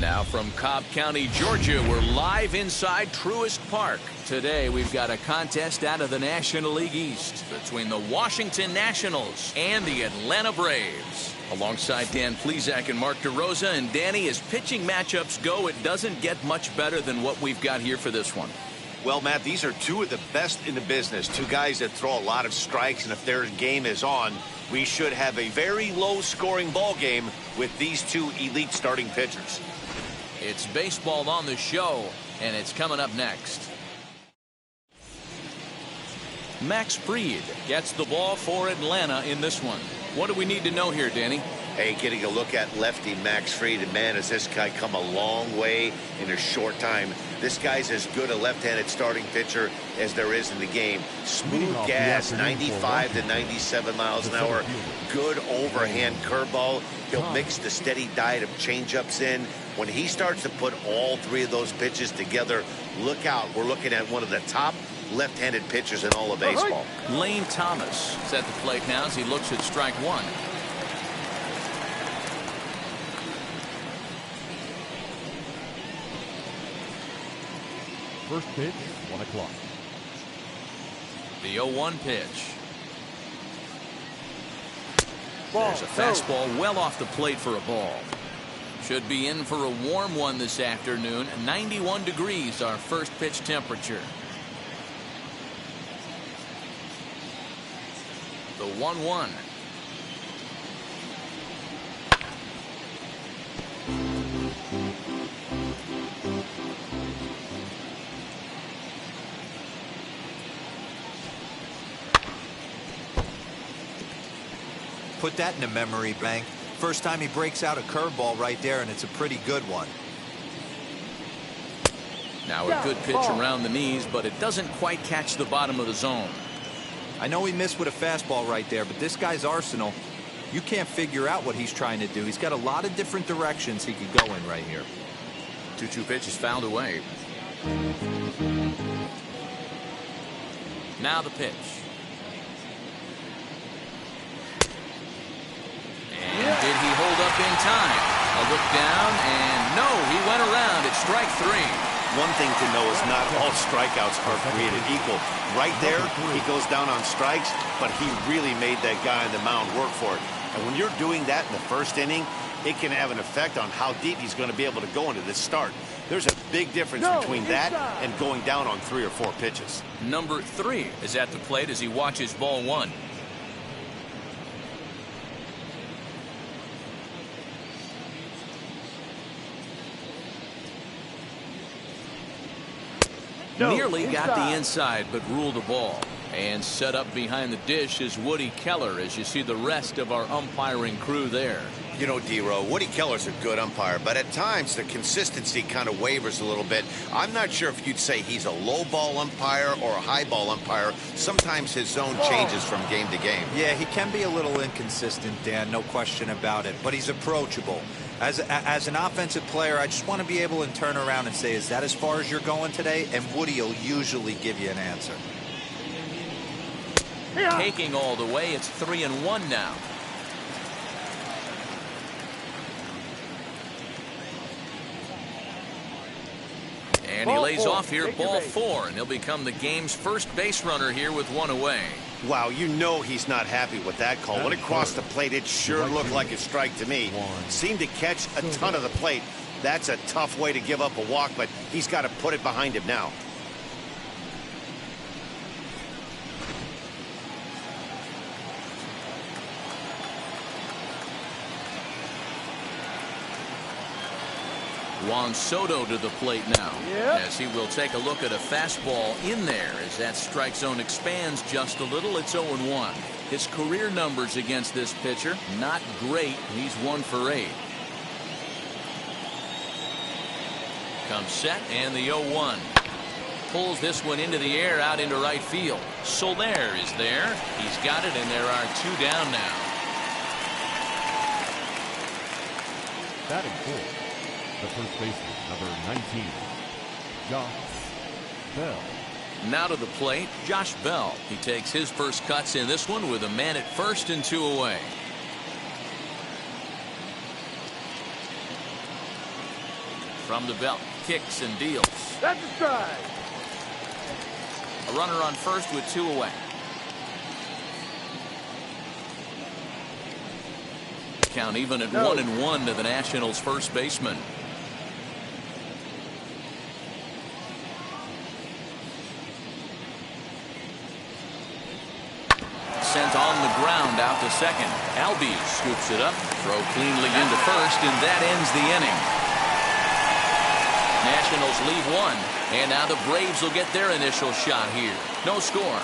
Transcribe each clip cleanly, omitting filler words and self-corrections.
Now from Cobb County, Georgia, we're live inside Truist Park. Today we've got a contest out of the National League East between the Washington Nationals and the Atlanta Braves. Alongside Dan Plesac and Mark DeRosa, and Danny, as pitching matchups go, it doesn't get much better than what we've got here for this one. Well, Matt, these are two of the best in the business. Two guys that throw a lot of strikes, and if their game is on, we should have a very low-scoring ball game with these two elite starting pitchers. It's baseball on the show, and it's coming up next. Max Fried gets the ball for Atlanta in this one. What do we need to know here, Danny? Hey, getting a look at lefty Max Fried, and man, has this guy come a long way in a short time. This guy's as good a left-handed starting pitcher as there is in the game. Smooth gas, 95 to 97 miles an hour. Good overhand curveball. He'll mix the steady diet of changeups in. When he starts to put all three of those pitches together, look out. We're looking at one of the top left-handed pitchers in all of baseball. Lane Thomas is at the plate now as he looks at strike one. First pitch, 1 o'clock. The 0-1 pitch. There's a fastball well off the plate for a ball. Should be in for a warm one this afternoon. 91 degrees, our first pitch temperature. The 1-1. Put that in a memory bank. First time he breaks out a curveball right there, and it's a pretty good one. Now a good pitch around the knees, but it doesn't quite catch the bottom of the zone. I know he missed with a fastball right there, but this guy's arsenal, you can't figure out what he's trying to do. He's got a lot of different directions he could go in right here. 2-2 pitch is fouled away. Now the pitch. And did he hold up in time? A look down, and no, he went around at strike three. One thing to know is not all strikeouts are created equal. Right there, he goes down on strikes, but he really made that guy on the mound work for it. And when you're doing that in the first inning, it can have an effect on how deep he's going to be able to go into this start. There's a big difference between that and going down on 3 or 4 pitches. Number 3 is at the plate as he watches ball one. Nearly got the inside, but ruled the ball. And set up behind the dish is Woody Keller as you see the rest of our umpiring crew there. You know, D-Row, Woody Keller's a good umpire, but at times the consistency kind of wavers a little bit. I'm not sure if you'd say he's a low ball umpire or a high ball umpire. Sometimes his zone changes from game to game. Yeah, he can be a little inconsistent, Dan, no question about it, but he's approachable. As an offensive player, I just want to be able to turn around and say, is that as far as you're going today? And Woody will usually give you an answer. Taking all the way, it's 3-1 now. And he lays off here, ball 4, and he'll become the game's first base runner here with one away. Wow, you know he's not happy with that call. When it crossed the plate, it sure looked like a strike to me. Seemed to catch a ton of the plate. That's a tough way to give up a walk, but he's got to put it behind him now. Juan Soto to the plate now. As he will take a look at a fastball in there as that strike zone expands just a little. It's 0-1. His career numbers against this pitcher, not great. He's 1 for 8. Comes set and the 0-1. Pulls this one into the air out into right field. Soler is there. He's got it, and there are 2 down now. Batting fourth, the first baseman, number 19, Josh Bell. Now to the plate, Josh Bell. He takes his first cuts in this one with a man at first and 2 away. From the belt, kicks and deals. That's a strike. A runner on first with 2 away. Count even at 1-1 to the Nationals' first baseman. Sent on the ground out to second. Albies scoops it up, throw cleanly into first, and that ends the inning. Nationals leave 1, and now the Braves will get their initial shot here. No score.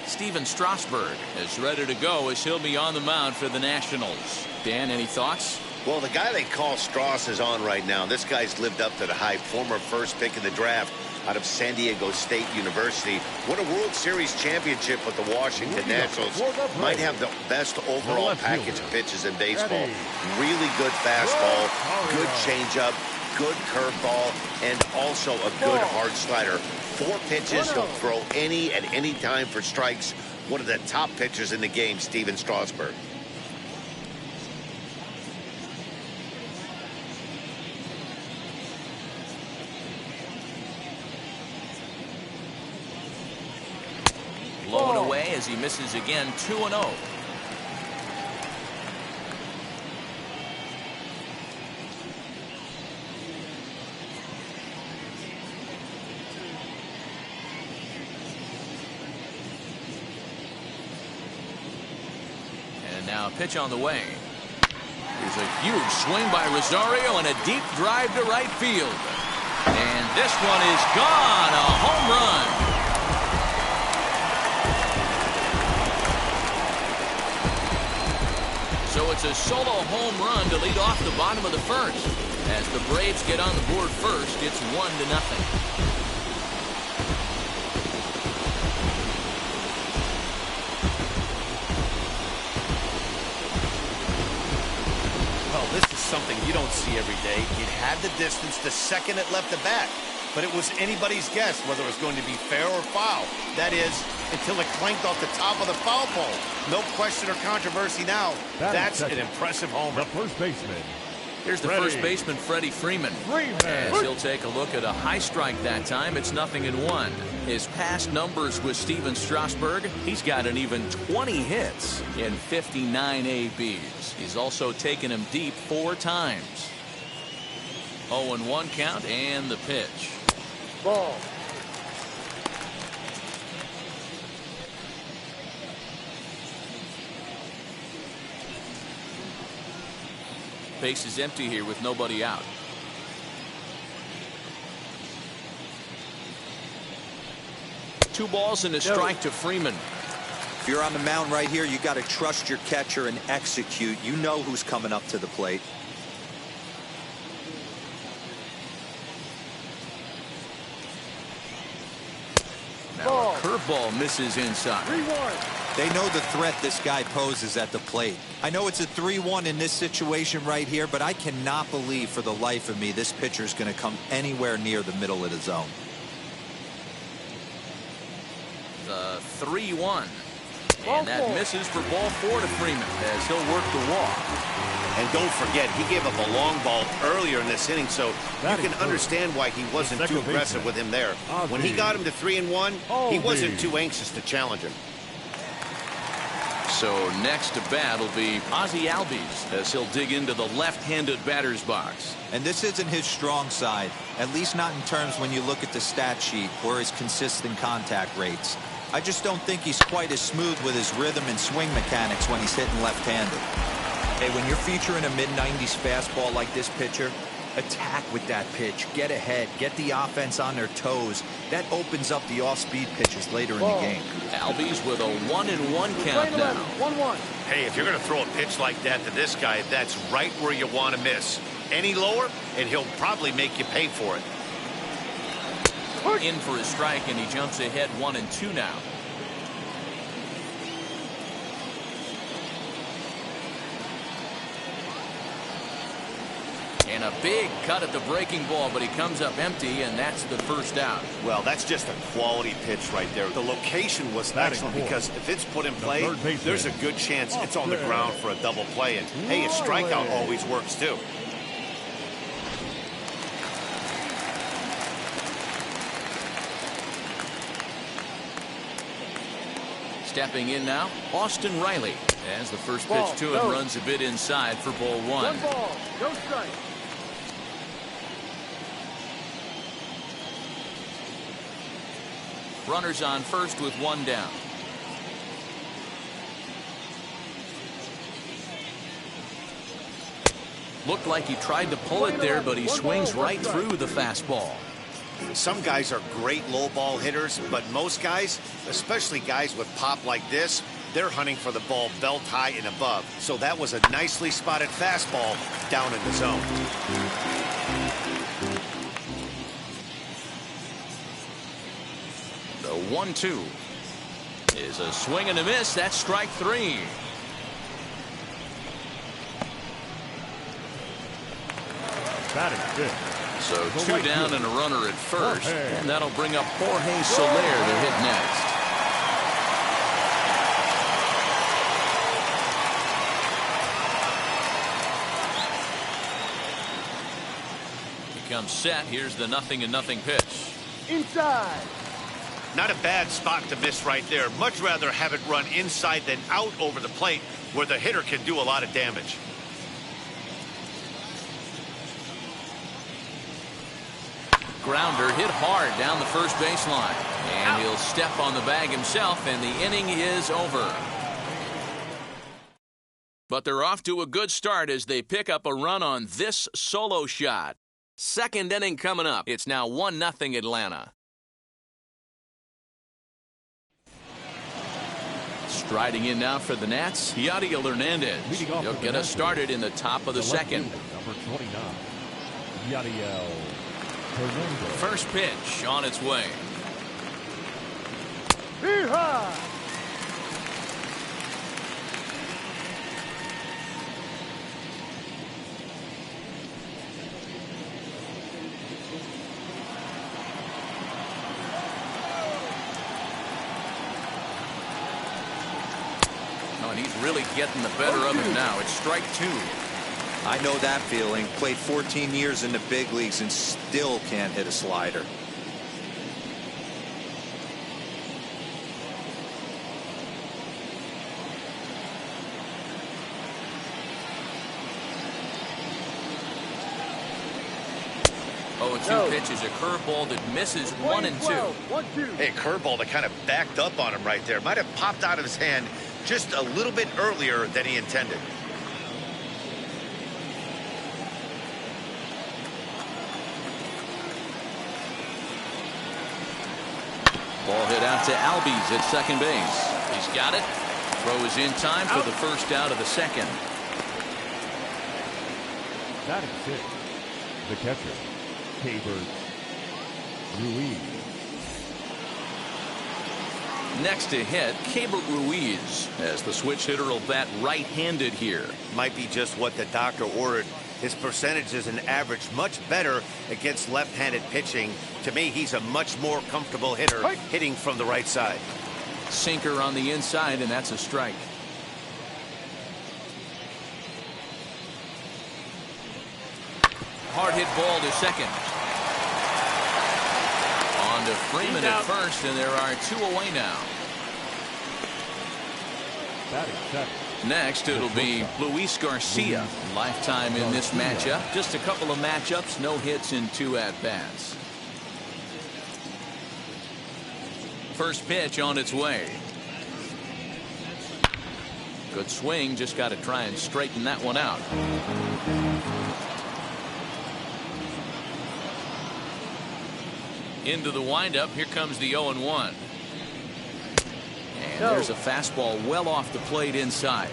Steven Strasburg is ready to go as he'll be on the mound for the Nationals. Dan, any thoughts? Well, the guy they call Strauss is on right now. This guy's lived up to the hype. Former first pick in the draft out of San Diego State University. Won a World Series championship with the Washington Nationals. Might have the best overall package of pitches in baseball. Really good fastball, good changeup, good curveball, and also a good hard slider. 4 pitches, he'll throw any at any time for strikes. One of the top pitchers in the game, Steven Strasburg. Blown away as he misses again. 2-0. And now pitch on the way. Here's a huge swing by Rosario and a deep drive to right field. And this one is gone. A home run. So it's a solo home run to lead off the bottom of the first. As the Braves get on the board first, it's 1-0. Well, this is something you don't see every day. It had the distance the second it left the bat. But it was anybody's guess whether it was going to be fair or foul. That is, until it clanked off the top of the foul pole. No question or controversy now. That's an impressive homer. The first baseman. Here's the first baseman, Freddie Freeman. As he'll take a look at a high strike that time. It's 0-1. His past numbers with Steven Strasburg, he's got an even 20 hits in 59 ABs. He's also taken him deep 4 times. 0-1 count and the pitch. Ball. Base is empty here with nobody out. Two balls and a strike to Freeman. If you're on the mound right here, you got to trust your catcher and execute. You know who's coming up to the plate. Now a curveball misses inside. 3-1. They know the threat this guy poses at the plate. I know it's a 3-1 in this situation right here, but I cannot believe for the life of me this pitcher is going to come anywhere near the middle of the zone. The 3-1. And that misses for ball 4 to Freeman as he'll work the walk. And don't forget, he gave up a long ball earlier in this inning, so you can understand why he wasn't too aggressive with him there. When he got him to 3-1, he wasn't too anxious to challenge him. So next to bat will be Ozzie Albies as he'll dig into the left-handed batter's box. And this isn't his strong side, at least not in terms when you look at the stat sheet or his consistent contact rates. I just don't think he's quite as smooth with his rhythm and swing mechanics when he's hitting left-handed. Hey, when you're featuring a mid-90s fastball like this pitcher, attack with that pitch, get ahead, get the offense on their toes. That opens up the off-speed pitches later in the game. Albies with a 1-1 count now. 1-1. Hey, if you're going to throw a pitch like that to this guy, that's right where you want to miss. Any lower, and he'll probably make you pay for it. In for a strike, and he jumps ahead 1-2 now. And a big cut at the breaking ball, but he comes up empty, and that's the first out. Well, that's just a quality pitch right there. The location was excellent because if it's put in play, there's a good chance it's on the ground for a double play. And, hey, a strikeout always works, too. Stepping in now, Austin Riley. As the first pitch to him runs a bit inside for ball 1. 1 ball, no strike. Runners on first with 1 down. Looked like he tried to pull it there, but he swings right through the fastball. Some guys are great low ball hitters, but most guys, especially guys with pop like this, they're hunting for the ball belt high and above. So that was a nicely spotted fastball down in the zone. The 1-2 is a swing and a miss. That's strike 3. Batting fifth. So 2 down and a runner at first, and that'll bring up Jorge Soler to hit next. He comes set. Here's the 0-0 pitch. Inside. Not a bad spot to miss right there. Much rather have it run inside than out over the plate where the hitter can do a lot of damage. Grounder hit hard down the first baseline, and he'll step on the bag himself, and the inning is over. But they're off to a good start as they pick up a run on this solo shot. Second inning coming up. It's now 1-0 Atlanta. Striding in now for the Nats, Yadiel Hernandez. He'll get us started in the top of the second. Number 29, Yadiel Hernandez. First pitch on its way. Hee-haw! Oh, and he's really getting the better of him now. It's strike 2. I know that feeling. Played 14 years in the big leagues and still can't hit a slider. Oh, 2 pitches, a curveball that misses 1 and 2. 1-2. Hey, curveball that kind of backed up on him right there. Might have popped out of his hand just a little bit earlier than he intended. Ball hit out to Albies at second base. He's got it. Throw is in time for the first out of the second. Batting sixth, the catcher, Keibert Ruiz. Next to hit, Keibert Ruiz, as the switch hitter will bat right-handed here. Might be just what the doctor ordered. His percentages and average much better against left-handed pitching. To me, he's a much more comfortable hitter hitting from the right side. Sinker on the inside, and that's a strike. Hard hit ball to second. On to Freeman at first, and there are 2 away now. Batting seventh. Next, it'll be Luis Garcia. Lifetime in this matchup. Just a couple of matchups, no hits in 2 at-bats. First pitch on its way. Good swing, just got to try and straighten that one out. Into the windup, here comes the 0-1. And there's a fastball well off the plate inside.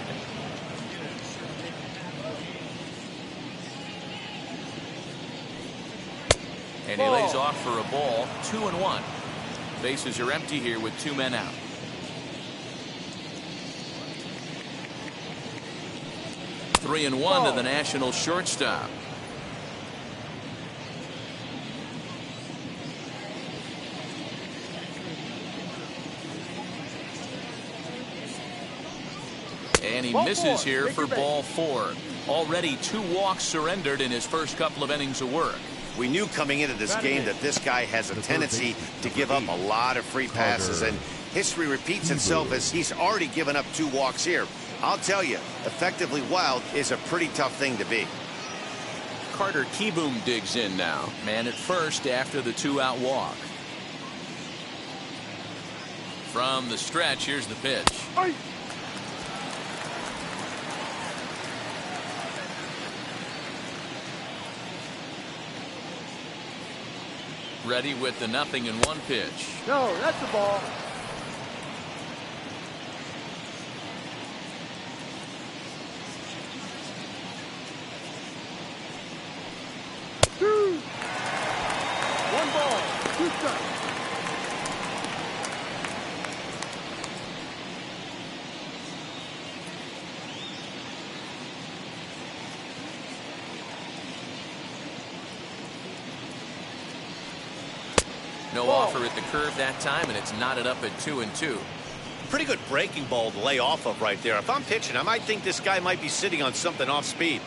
And he lays off for a ball. 2-1. Bases are empty here with 2 men out. Three and one to the National shortstop. And he misses here for ball 4. Already 2 walks surrendered in his first couple of innings of work. We knew coming into this game that this guy has a tendency to give up a lot of free passes, and history repeats itself as he's already given up 2 walks here. I'll tell you, effectively wild is a pretty tough thing to be. Carter Kieboom digs in now. Man at first after the 2-out walk. From the stretch, here's the pitch. Ready with the 0-1 pitch. No, that's the ball. No offer at the curve that time, and it's knotted up at 2-2. Pretty good breaking ball to lay off of right there. If I'm pitching, I might think this guy might be sitting on something off speed.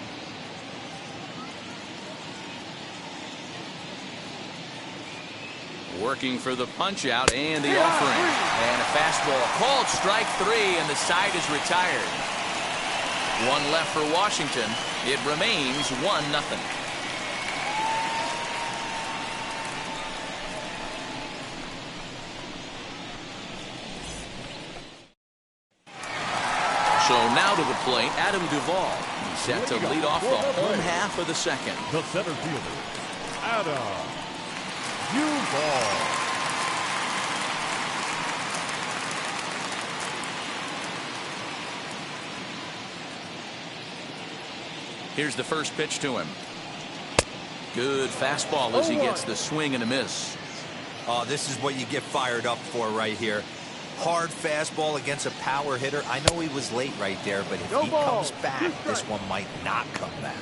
Working for the punch out and the offering. And a fastball called strike 3, and the side is retired. 1 left for Washington. It remains 1-0. So now to the plate, Adam Duvall. He's set to lead off the home half of the second. The center fielder, Adam Duvall. Here's the first pitch to him. Good fastball as he gets the swing and a miss. Oh, this is what you get fired up for right here. Hard fastball against a power hitter. I know he was late right there, but if he comes back, this one might not come back.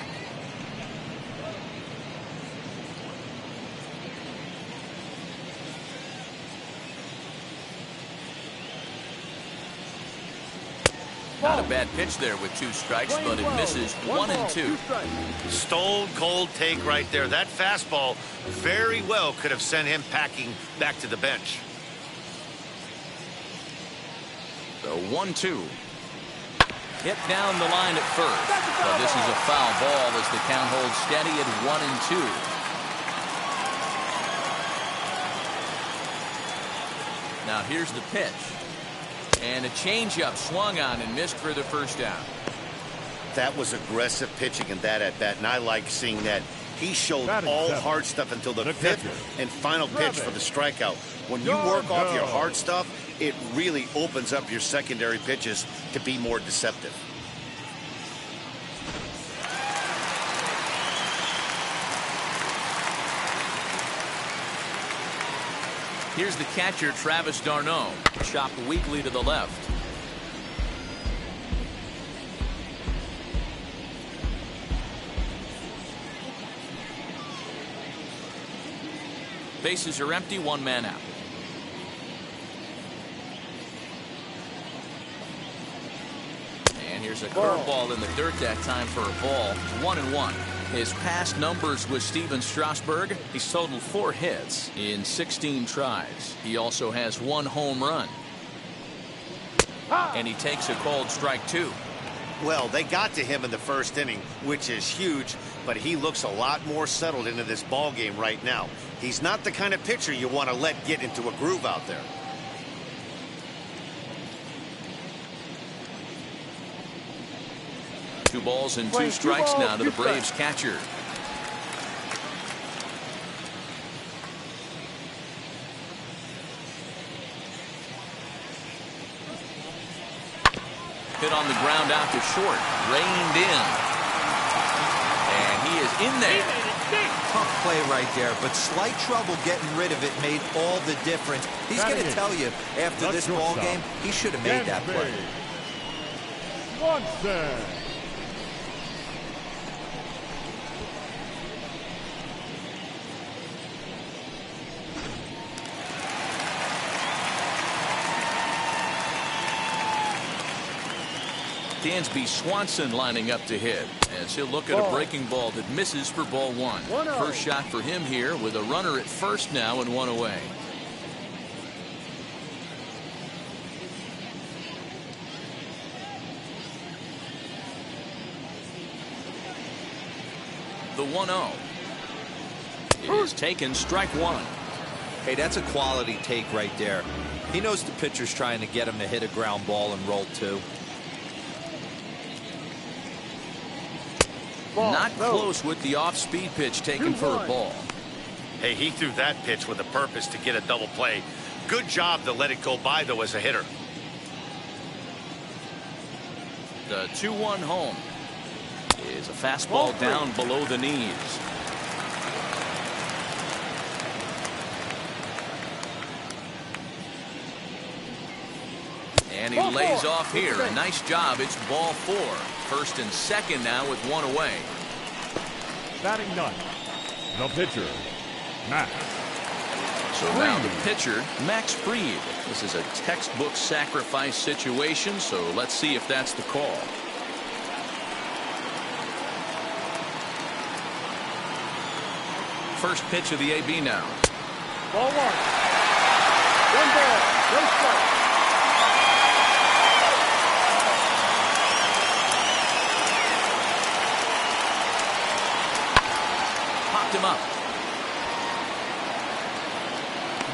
Not a bad pitch there with 2 strikes, but it misses 1-2. Stone cold take right there. That fastball very well could have sent him packing back to the bench. The 1-2. Hit down the line at first, but this is a foul ball as the count holds steady at 1-2. Now here's the pitch, and a changeup swung on and missed for the first down. That was aggressive pitching in that at bat, and I like seeing that. He showed all hard stuff until the 5th and final pitch for the strikeout. When you work off your hard stuff, it really opens up your secondary pitches to be more deceptive. Here's the catcher, Travis d'Arnaud, chopped weakly to the left. Bases are empty, 1 man out. And here's a curveball in the dirt that time for a ball. 1-1. His past numbers with Steven Strasburg, he's totaled 4 hits in 16 tries. He also has 1 home run. And he takes a called strike 2. Well, they got to him in the first inning, which is huge, but he looks a lot more settled into this ball game right now. He's not the kind of pitcher you want to let get into a groove out there. 2 balls and 2 Playing 2 strikes balls, now to the 2 Braves strikes. catcher. Hit on the ground out to short. Reined in. And he is in there. Tough play right there, but slight trouble getting rid of it made all the difference. He's going to tell you after this ball game, he should have made that play. Swanson. Dansby Swanson lining up to hit as he'll look at a breaking ball that misses for ball 1. First shot for him here with a runner at first now and 1 away. The 1-0 is taken, strike 1. Hey, that's a quality take right there. He knows the pitcher's trying to get him to hit a ground ball and roll 2. Not close with the off-speed pitch taken for a ball. Hey, he threw that pitch with a purpose to get a double play. Good job to let it go by, though, as a hitter. The 2-1 home is a fastball down below the knees. And he lays off here. A nice job. It's ball 4. First and second now with 1 away. Batting ninth, the pitcher, Max. So now the pitcher, Max Fried. This is a textbook sacrifice situation, so let's see if that's the call. First pitch of the AB now. Ball 1. 1 ball, no strike. Him up.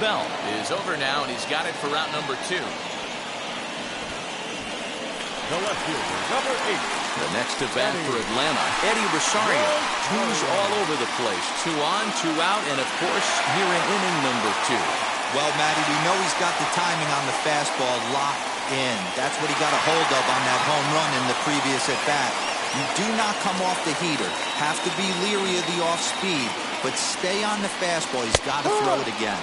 Bell is over now, and he's got it for route number 2. The left fielder, number 8. The next to bat for Atlanta, Eddie Rosario. 2s all over the place. 2 on, 2 out, and of course, here in inning number 2. Well, Matty, we know he's got the timing on the fastball locked in. That's what he got a hold of on that home run in the previous at-bat. You do not come off the heater. Have to be leery of the off-speed, but stay on the fastball. He's got to throw it again.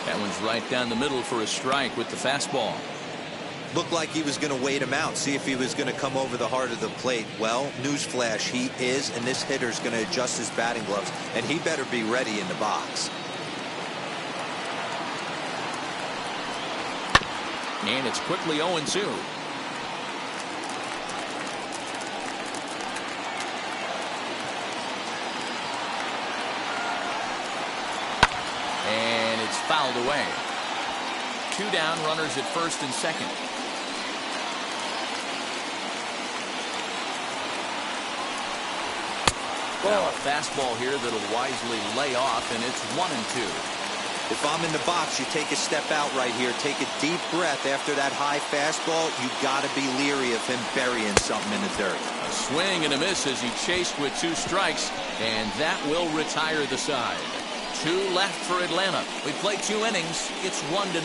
That one's right down the middle for a strike with the fastball. Looked like he was going to wait him out, see if he was going to come over the heart of the plate. Well, newsflash, he is, and this hitter's going to adjust his batting gloves, and he better be ready in the box. And it's quickly 0-2. And it's fouled away. 2 down, runners at first and second. Now a fastball here that'll wisely lay off, and it's 1-2. If I'm in the box, you take a step out right here. Take a deep breath after that high fastball. You got to be leery of him burying something in the dirt. A swing and a miss as he chased with 2 strikes, and that will retire the side. 2 left for Atlanta. We play 2 innings. It's 1-0.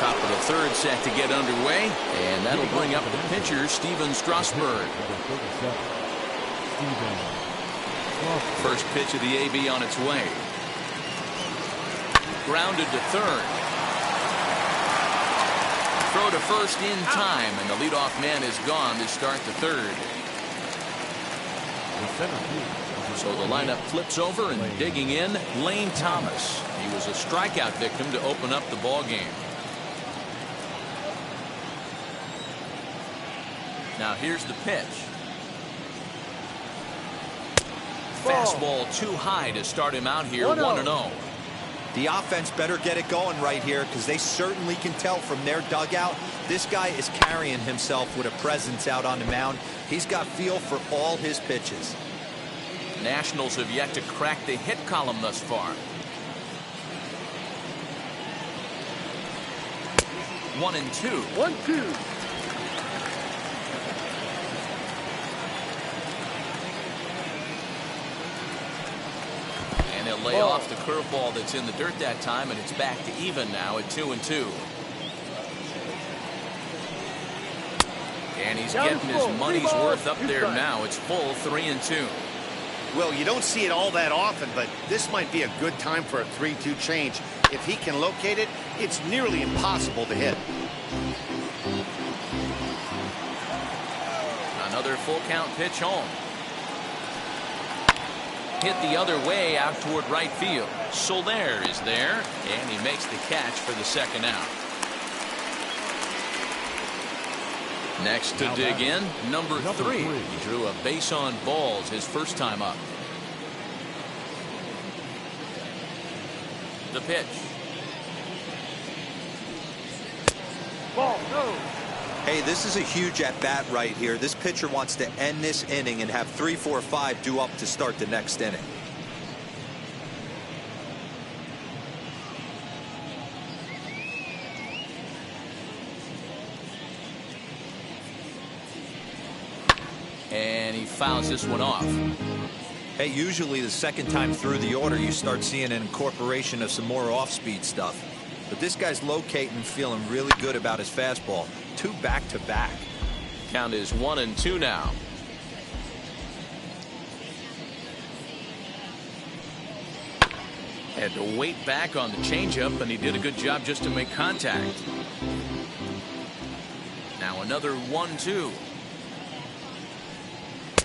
Top of the 3rd set to get underway, and that'll bring up the pitcher, Steven Strasburg. First pitch of the AB on its way. Grounded to 3rd. Throw to first in time, and the leadoff man is gone to start the 3rd. So the lineup flips over, and digging in, Lane Thomas. He was a strikeout victim to open up the ball game. Now here's the pitch. Fastball too high to start him out here. 1-0. The offense better get it going right here, because they certainly can tell from their dugout this guy is carrying himself with a presence out on the mound. He's got feel for all his pitches. Nationals have yet to crack the hit column thus far. 1-2. 1-2. And he'll lay off the curveball that's in the dirt that time, and it's back to even now at 2-2. And he's getting his money's worth up there now. It's full 3-2. Well, you don't see it all that often, but this might be a good time for a 3-2 change. If he can locate it, it's nearly impossible to hit. Another full count pitch home. Hit the other way out toward right field. Soler is there, and he makes the catch for the second out. Next to dig in, number 3. He drew a base on balls his first time up. The pitch. Ball, no. Hey, this is a huge at-bat right here. This pitcher wants to end this inning and have 3, 4, 5 due up to start the next inning. And he fouls this one off. Hey, usually the second time through the order, you start seeing an incorporation of some more off-speed stuff. But this guy's locating and feeling really good about his fastball. 2 back-to-back. Count is 1-2 now. Had to wait back on the changeup, and he did a good job just to make contact. Now another 1-2.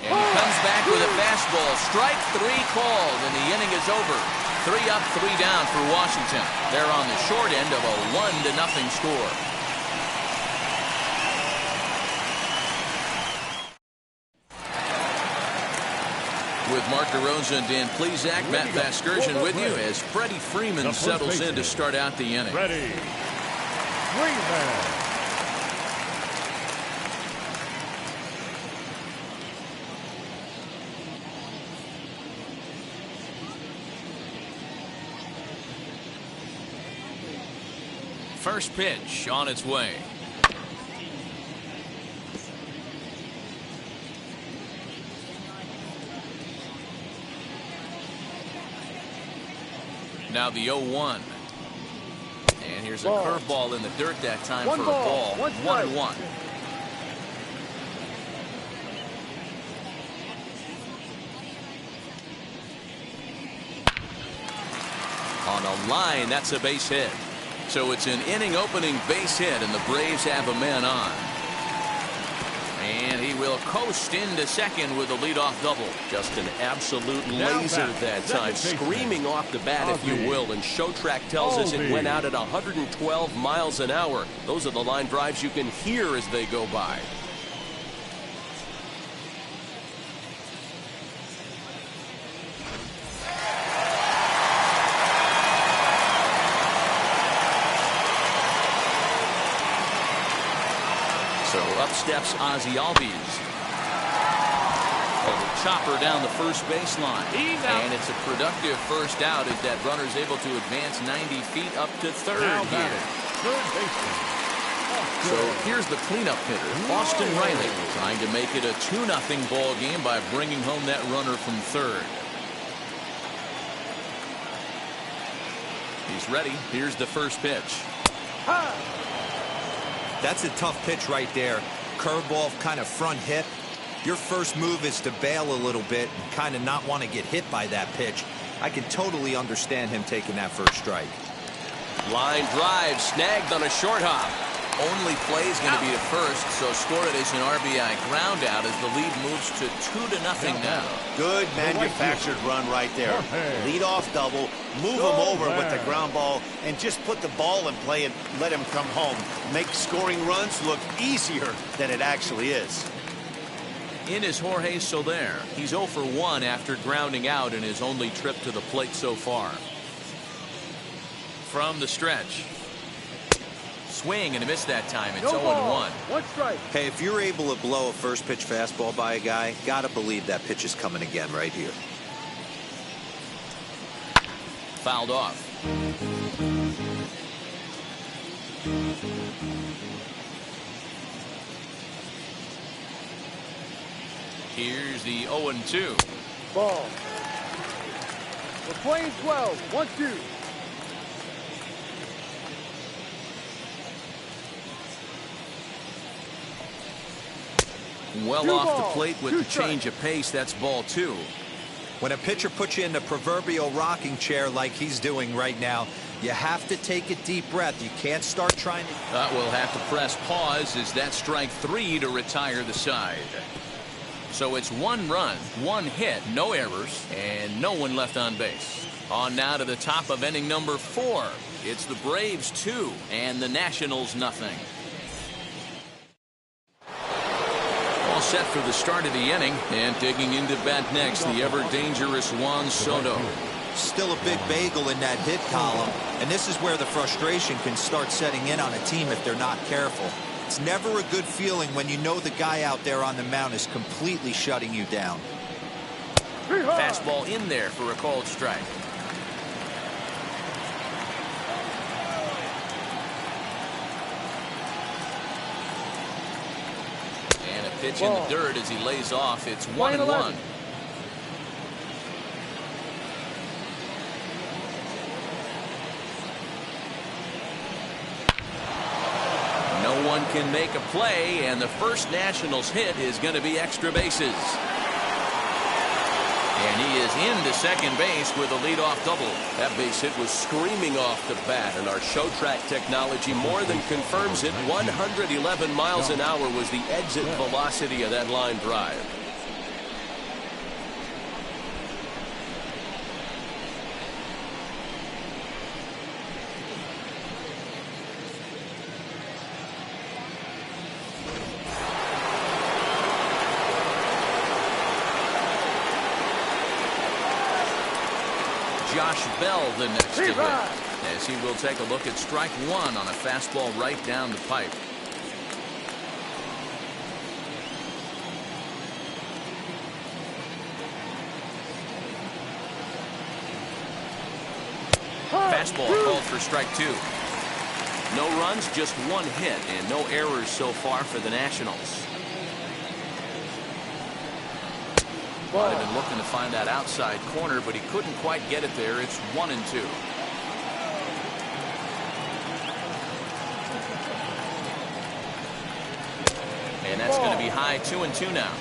And he comes back with a fastball. Strike 3 called, and the inning is over. 3 up, 3 down for Washington. They're on the short end of a 1-0 score. With Mark DeRosa and Dan Plesac, Matt Vasgersian with you as Freddie Freeman settles in to start out the inning. Freddie Freeman. First pitch on its way. Now the 0-1. And here's a curveball in the dirt that time for a ball. 1-1. On a line, that's a base hit. So it's an inning-opening base hit, and the Braves have a man on. And he will coast into second with a leadoff double. Just an absolute laser that time, screaming off the bat, if you will. And Showtrack tells us it went out at 112 miles an hour. Those are the line drives you can hear as they go by. So up steps Ozzie Albies. A chopper down the first baseline. And it's a productive first out as that runner's able to advance 90 feet up to third here. So here's the cleanup hitter, Austin Riley, trying to make it a 2-0 ball game by bringing home that runner from third. He's ready. Here's the first pitch. That's a tough pitch right there. Curveball, kind of front hip. Your first move is to bail a little bit and kind of not want to get hit by that pitch. I can totally understand him taking that first strike. Line drive snagged on a short hop. Only play is going to be to first, so score it as an RBI ground out as the lead moves to 2-0 now. Good manufactured run right there. Lead off double, move him over with the ground ball, and just put the ball in play and let him come home. Make scoring runs look easier than it actually is. In is Jorge Soler. He's 0 for 1 after grounding out in his only trip to the plate so far. From the stretch. Swing and a miss that time. It's 0-1. One strike. Hey, if you're able to blow a first pitch fastball by a guy, gotta believe that pitch is coming again right here. Fouled off. Here's the 0-2. Ball. We're playing 12. 1-2. Well off the plate with the change of pace. That's ball 2. When a pitcher puts you in the proverbial rocking chair like he's doing right now, you have to take a deep breath. You can't start trying to... We'll have to press pause as that's strike 3 to retire the side. So it's 1 run, 1 hit, no errors, and no one left on base. On now to the top of inning number 4. It's the Braves 2 and the Nationals nothing. All set for the start of the inning, and digging into bat next, the ever-dangerous Juan Soto. Still a big bagel in that hit column, and this is where the frustration can start setting in on a team if they're not careful. It's never a good feeling when you know the guy out there on the mound is completely shutting you down. Fastball in there for a called strike. And a pitch in the dirt as he lays off. It's 1-1. No one can make a play, and the first Nationals hit is going to be extra bases. And he is into second base with a leadoff double. That base hit was screaming off the bat, and our show track technology more than confirms it. 111 miles an hour was the exit velocity of that line drive. Josh Bell the next to hit, as he will take a look at strike 1 on a fastball right down the pipe. Fastball called for strike 2. No runs, just 1 hit, and no errors so far for the Nationals. Might have been looking to find that outside corner, but he couldn't quite get it there. It's 1-2. And that's going to be high. 2-2 now.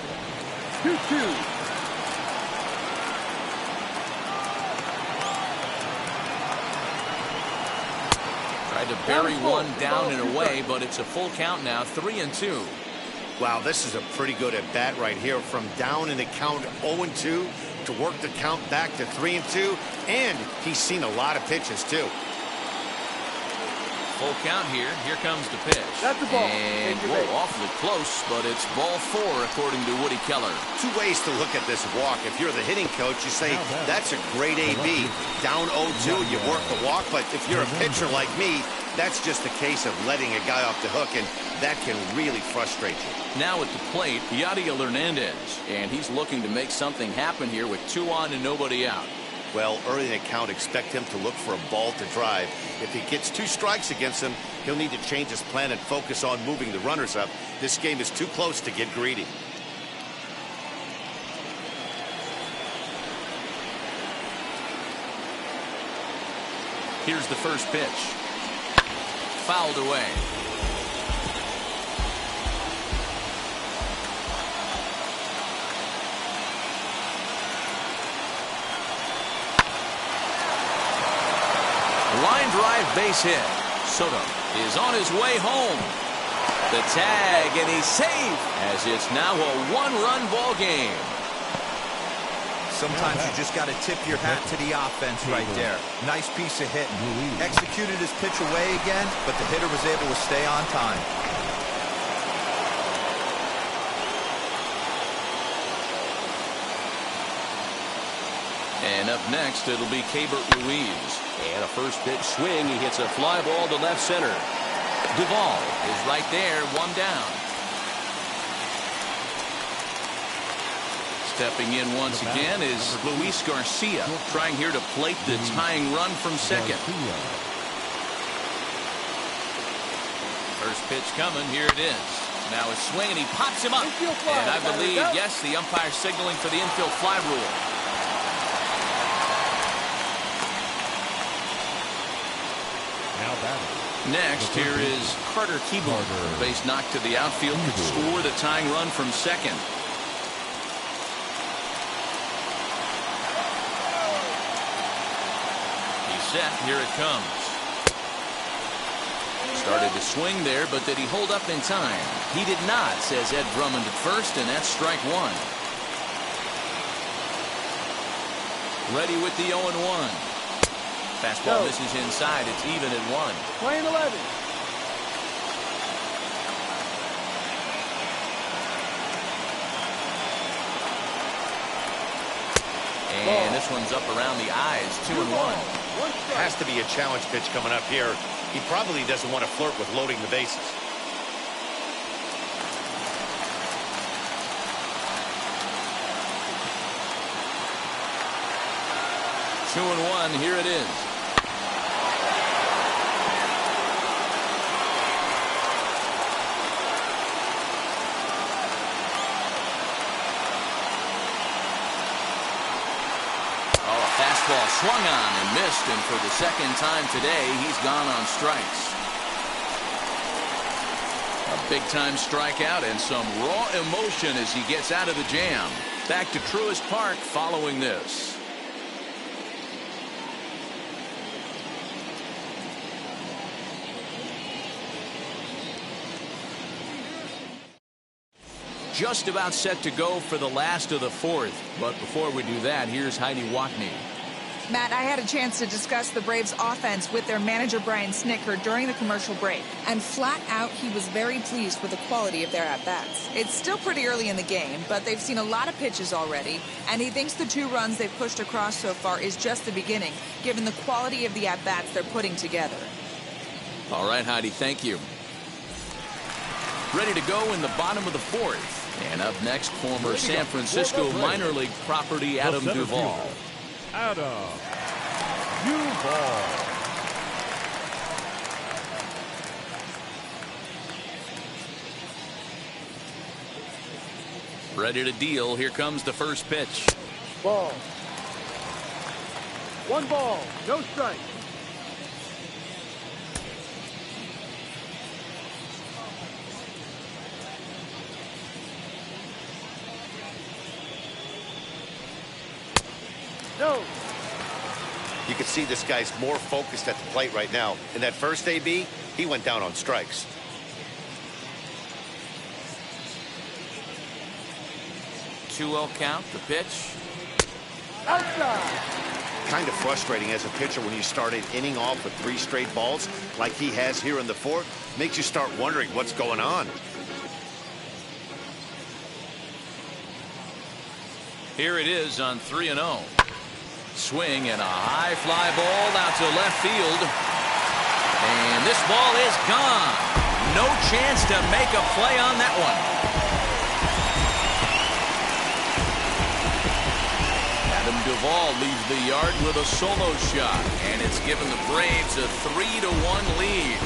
2-2. Tried to bury one down and away, but it's a full count now. 3-2. Wow, this is a pretty good at bat right here. From down in the count 0-2 to work the count back to 3-2, and he's seen a lot of pitches too. Full count here. Here comes the pitch. That's the ball. And whoa, awfully close, but it's ball 4 according to Woody Keller. 2 ways to look at this walk. If you're the hitting coach, you say that's a great AB. Down 0-2, you work the walk, but if you're a pitcher like me, that's just a case of letting a guy off the hook, and that can really frustrate you. Now at the plate, Yadiel Hernandez, and he's looking to make something happen here with 2 on and nobody out. Well, early in the count, expect him to look for a ball to drive. If he gets 2 strikes against him, he'll need to change his plan and focus on moving the runners up. This game is too close to get greedy. Here's the first pitch. Fouled away. Line drive base hit. Soto is on his way home. The tag, and he's safe, as it's now a 1-run ball game. Sometimes you just got to tip your hat to the offense right there. Nice piece of hitting. Executed his pitch away again, but the hitter was able to stay on time. And up next, it'll be Keibert Ruiz. And a first pitch swing. He hits a fly ball to left center. Duvall is right there, 1 down. Stepping in once again is Luis Garcia, trying here to plate the tying run from second. First pitch coming. Here it is. Now a swing, and he pops him up. Infield fly. And I believe, yes, the umpire signaling for the infield fly rule. Now batting. Next, here is Carter Keeble. Base knock to the outfield could score the tying run from second. He's set. Here it comes. Started to swing there, but did he hold up in time? He did not, says Ed Drummond at first, and that's strike one. Ready with the 0-1. Fastball misses inside. It's even at 1. Playing 11. And this one's up around the eyes. 2-1. Has to be a challenge pitch coming up here. He probably doesn't want to flirt with loading the bases. Two and one. Here it is. Fastball swung on and missed, and for the second time today, he's gone on strikes. A big-time strikeout and some raw emotion as he gets out of the jam. Back to Truist Park following this. Just about set to go for the last of the fourth. But before we do that, here's Heidi Watney. Matt, I had a chance to discuss the Braves offense with their manager Brian Snitker during the commercial break. And flat out, he was very pleased with the quality of their at-bats. It's still pretty early in the game, but they've seen a lot of pitches already. And he thinks the 2 runs they've pushed across so far is just the beginning, given the quality of the at-bats they're putting together. All right, Heidi, thank you. Ready to go in the bottom of the fourth. And up next, former San Francisco minor league property Adam Duvall. Adam Duvall. Ready to deal. Here comes the first pitch. Ball. 1 ball. No strike. No. You can see this guy's more focused at the plate right now. In that first AB, he went down on strikes. Two-0 count. The pitch. Outside. Kind of frustrating as a pitcher when you started inning off with 3 straight balls like he has here in the fourth. Makes you start wondering what's going on. Here it is on 3-0. Swing and a high fly ball out to left field. And this ball is gone. No chance to make a play on that one. Adam Duvall leaves the yard with a solo shot, and it's given the Braves a 3-1 lead.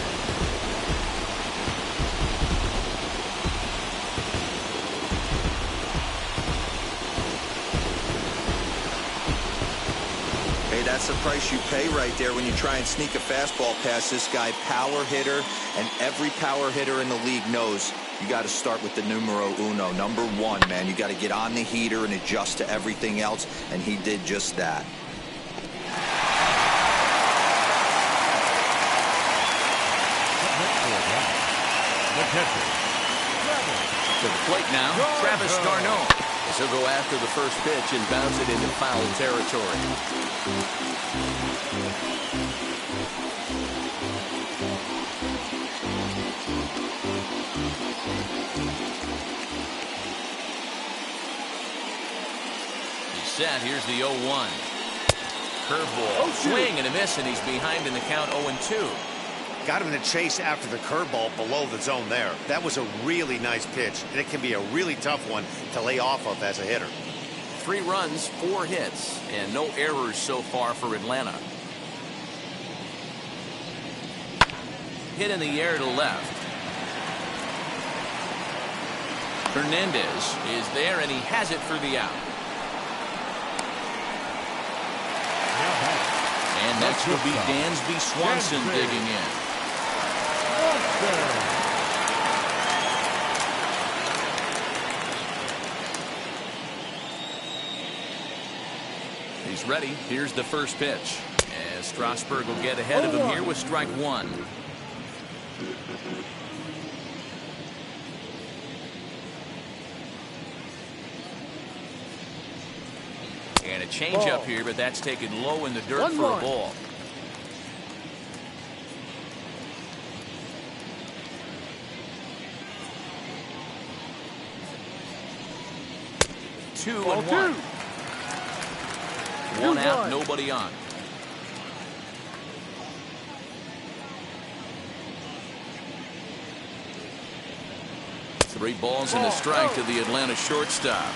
That's the price you pay right there when you try and sneak a fastball past this guy. Power hitter, and every power hitter in the league knows you got to start with the numero uno, number 1, man. You got to get on the heater and adjust to everything else, and he did just that. The catcher, To the plate now, Travis d'Arnaud. As he'll go after the first pitch and bounce it into foul territory. He's set. Here's the 0-1. Curveball. Swing and a miss, and he's behind in the count 0-2. Got him in a chase after the curveball below the zone there. That was a really nice pitch, and it can be a really tough one to lay off of as a hitter. 3 runs, 4 hits, and no errors so far for Atlanta. Hit in the air to left. Hernandez is there, and he has it for the out. And next will be Dansby Swanson digging in. He's ready. Here's the first pitch. As Strasburg will get ahead of him here with strike one. And a changeup here, but that's taken low in the dirt for a ball. Two and one. One out, nobody on. Three balls and a strike to the Atlanta shortstop.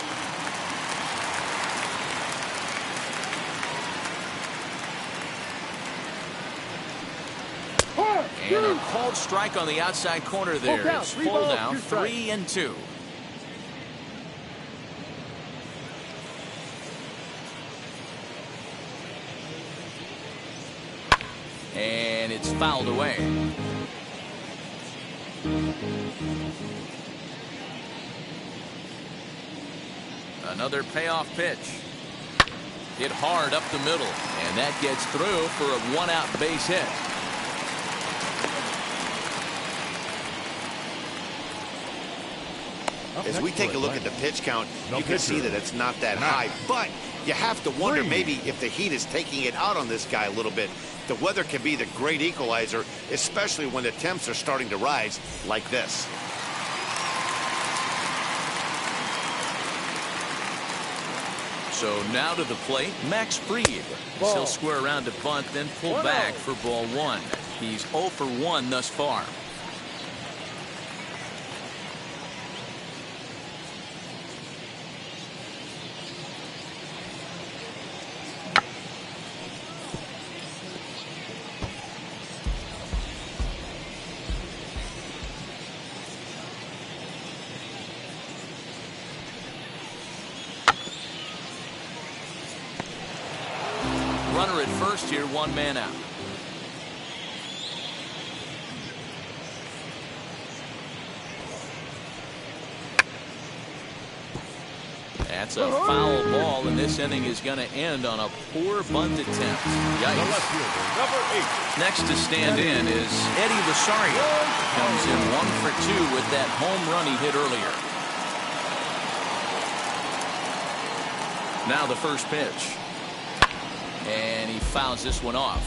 And a called strike on the outside corner there. It's full now, 3-2. And it's fouled away. Another payoff pitch. Hit hard up the middle, and that gets through for a one-out base hit. As we take a look at the pitch count, you can see that it's not that high, but you have to wonder maybe if the heat is taking it out on this guy a little bit. The weather can be the great equalizer, especially when the temps are starting to rise like this. So now to the plate, Max Fried. He'll square around to bunt, then pull back for ball one. He's 0 for 1 thus far. Runner at first here, one man out. That's a foul ball, and this inning is going to end on a poor bunt attempt. Yikes. Next to stand in is Eddie Rosario. Comes in 1 for 2 with that home run he hit earlier. Now the first pitch. And he fouls this one off.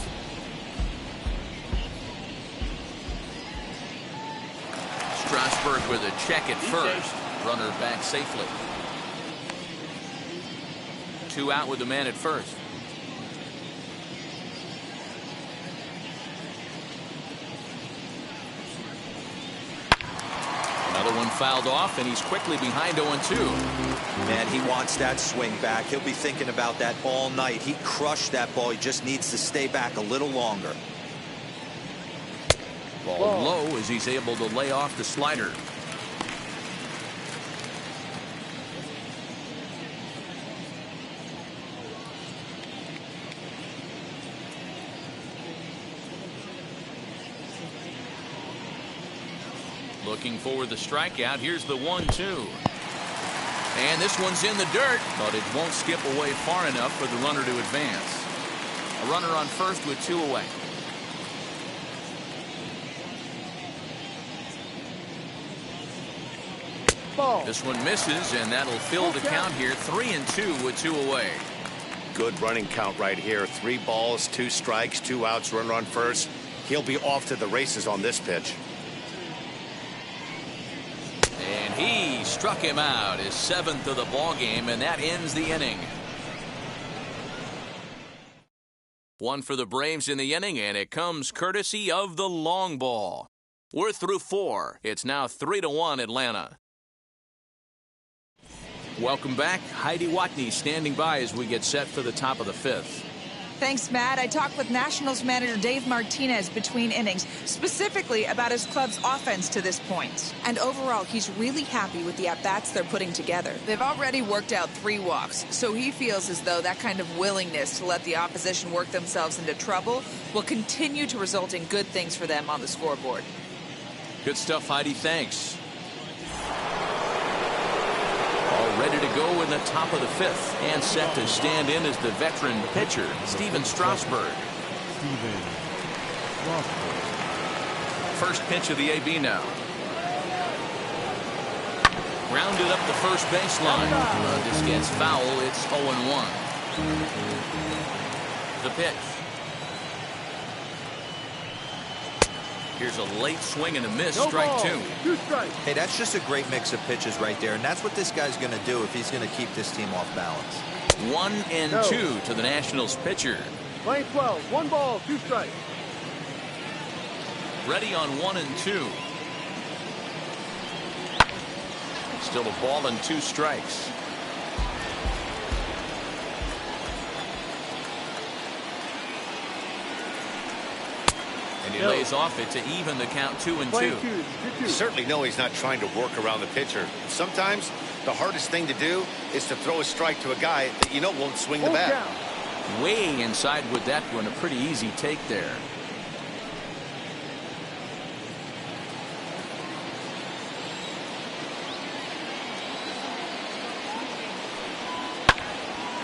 Strasburg with a check at first. Runner back safely. 2 out with the man at first. Another one fouled off, and he's quickly behind 0-2. Man, he wants that swing back. He'll be thinking about that all night. He crushed that ball. He just needs to stay back a little longer. Ball low as he's able to lay off the slider. Looking for the strikeout. Here's the 1-2. And this one's in the dirt, but it won't skip away far enough for the runner to advance. A runner on first with 2 away. This one misses, and that'll fill the count here. 3-2 with 2 away. Good running count right here. 3 balls, 2 strikes, 2 outs, runner on first. He'll be off to the races on this pitch. And he struck him out, his 7th of the ball game, and that ends the inning. 1 for the Braves in the inning, and it comes courtesy of the long ball. We're through 4. It's now 3-1 Atlanta. Welcome back. Heidi Watney standing by as we get set for the top of the 5th. Thanks, Matt. I talked with Nationals manager Dave Martinez between innings, specifically about his club's offense to this point. And overall, he's really happy with the at-bats they're putting together. They've already worked out 3 walks, so he feels as though that kind of willingness to let the opposition work themselves into trouble will continue to result in good things for them on the scoreboard. Good stuff, Heidi. Thanks. All ready to go in the top of the 5th, and set to stand in as the veteran pitcher, Steven Strasburg. First pitch of the AB now. Grounded up the first baseline. This gets foul. It's 0-1. The pitch. Here's a late swing and a miss. No strike ball. 2. 2 strikes. Hey, that's just a great mix of pitches right there, and that's what this guy's going to do if he's going to keep this team off balance. 1-2 to the Nationals pitcher. Lane 12. 1 ball, 2 strikes. Ready on 1-2. Still a ball and 2 strikes. And he lays off it to even the count 2-2. You certainly know he's not trying to work around the pitcher. Sometimes the hardest thing to do is to throw a strike to a guy that you know won't swing the bat. Way inside with that one. A pretty easy take there.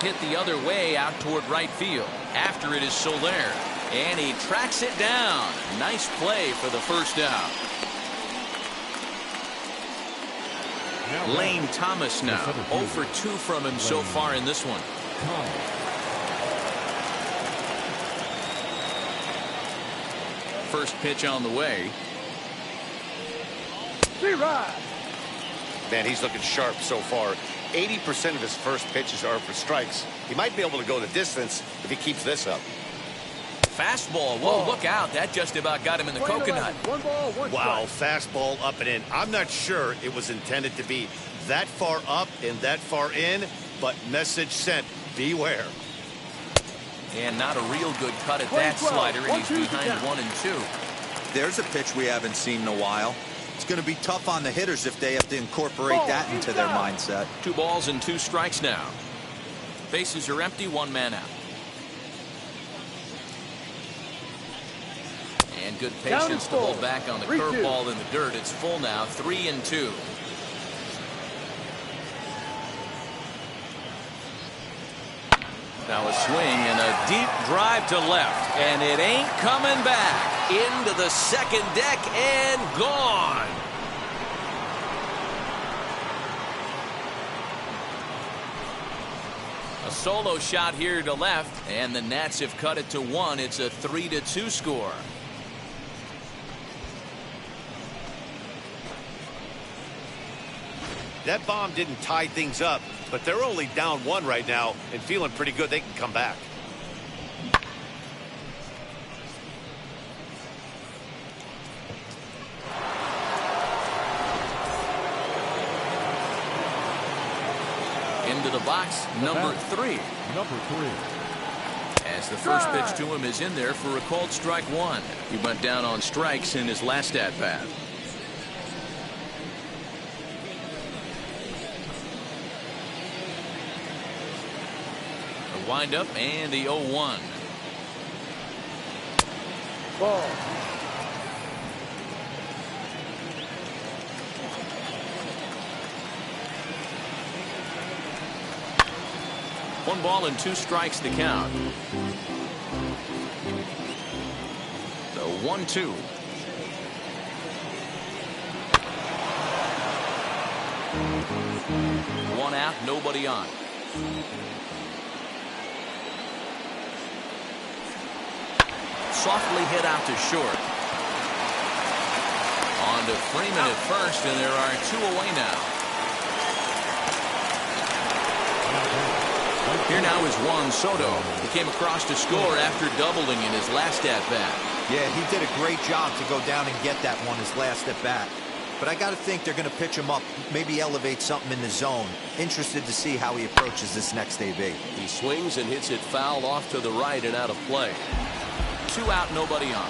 Hit the other way out toward right field. After it is Soler. And he tracks it down. Nice play for the first out. Lane Thomas now. 0 for 2 from him so far in this one. First pitch on the way. Man, he's looking sharp so far. 80% of his first pitches are for strikes. He might be able to go the distance if he keeps this up. Fastball. Whoa, look out. That just about got him in the coconut. 1 ball, 1 Wow, strike. fastball up and in. I'm not sure it was intended to be that far up and that far in, but message sent. Beware. And not a real good cut at that slider, and he's behind 1-2. There's a pitch we haven't seen in a while. It's going to be tough on the hitters if they have to incorporate that into their mindset. 2 balls and 2 strikes now. Bases are empty, 1 man out. And good patience to hold back on the curveball in the dirt. It's full now, 3-2. Now a swing and a deep drive to left, and it ain't coming back. Into the second deck and gone. A solo shot here to left, and the Nats have cut it to 1. It's a 3-2 score. That bomb didn't tie things up, but they're only down 1 right now and feeling pretty good they can come back. Into the box, number 3. Number 3. As the first pitch to him is in there for a called strike 1. He went down on strikes in his last at-bat. The windup and the 0-1. Ball. One ball and 2 strikes to count. The 1-2. One out, nobody on. Softly hit out to short. On to Freeman at first, and there are 2 away now. Here now is Juan Soto. He came across to score after doubling in his last at-bat. Yeah, he did a great job to go down and get that one his last at bat. but I got to think they're going to pitch him up, maybe elevate something in the zone. Interested to see how he approaches this next AB. He swings and hits it foul off to the right and out of play. 2 out, nobody on.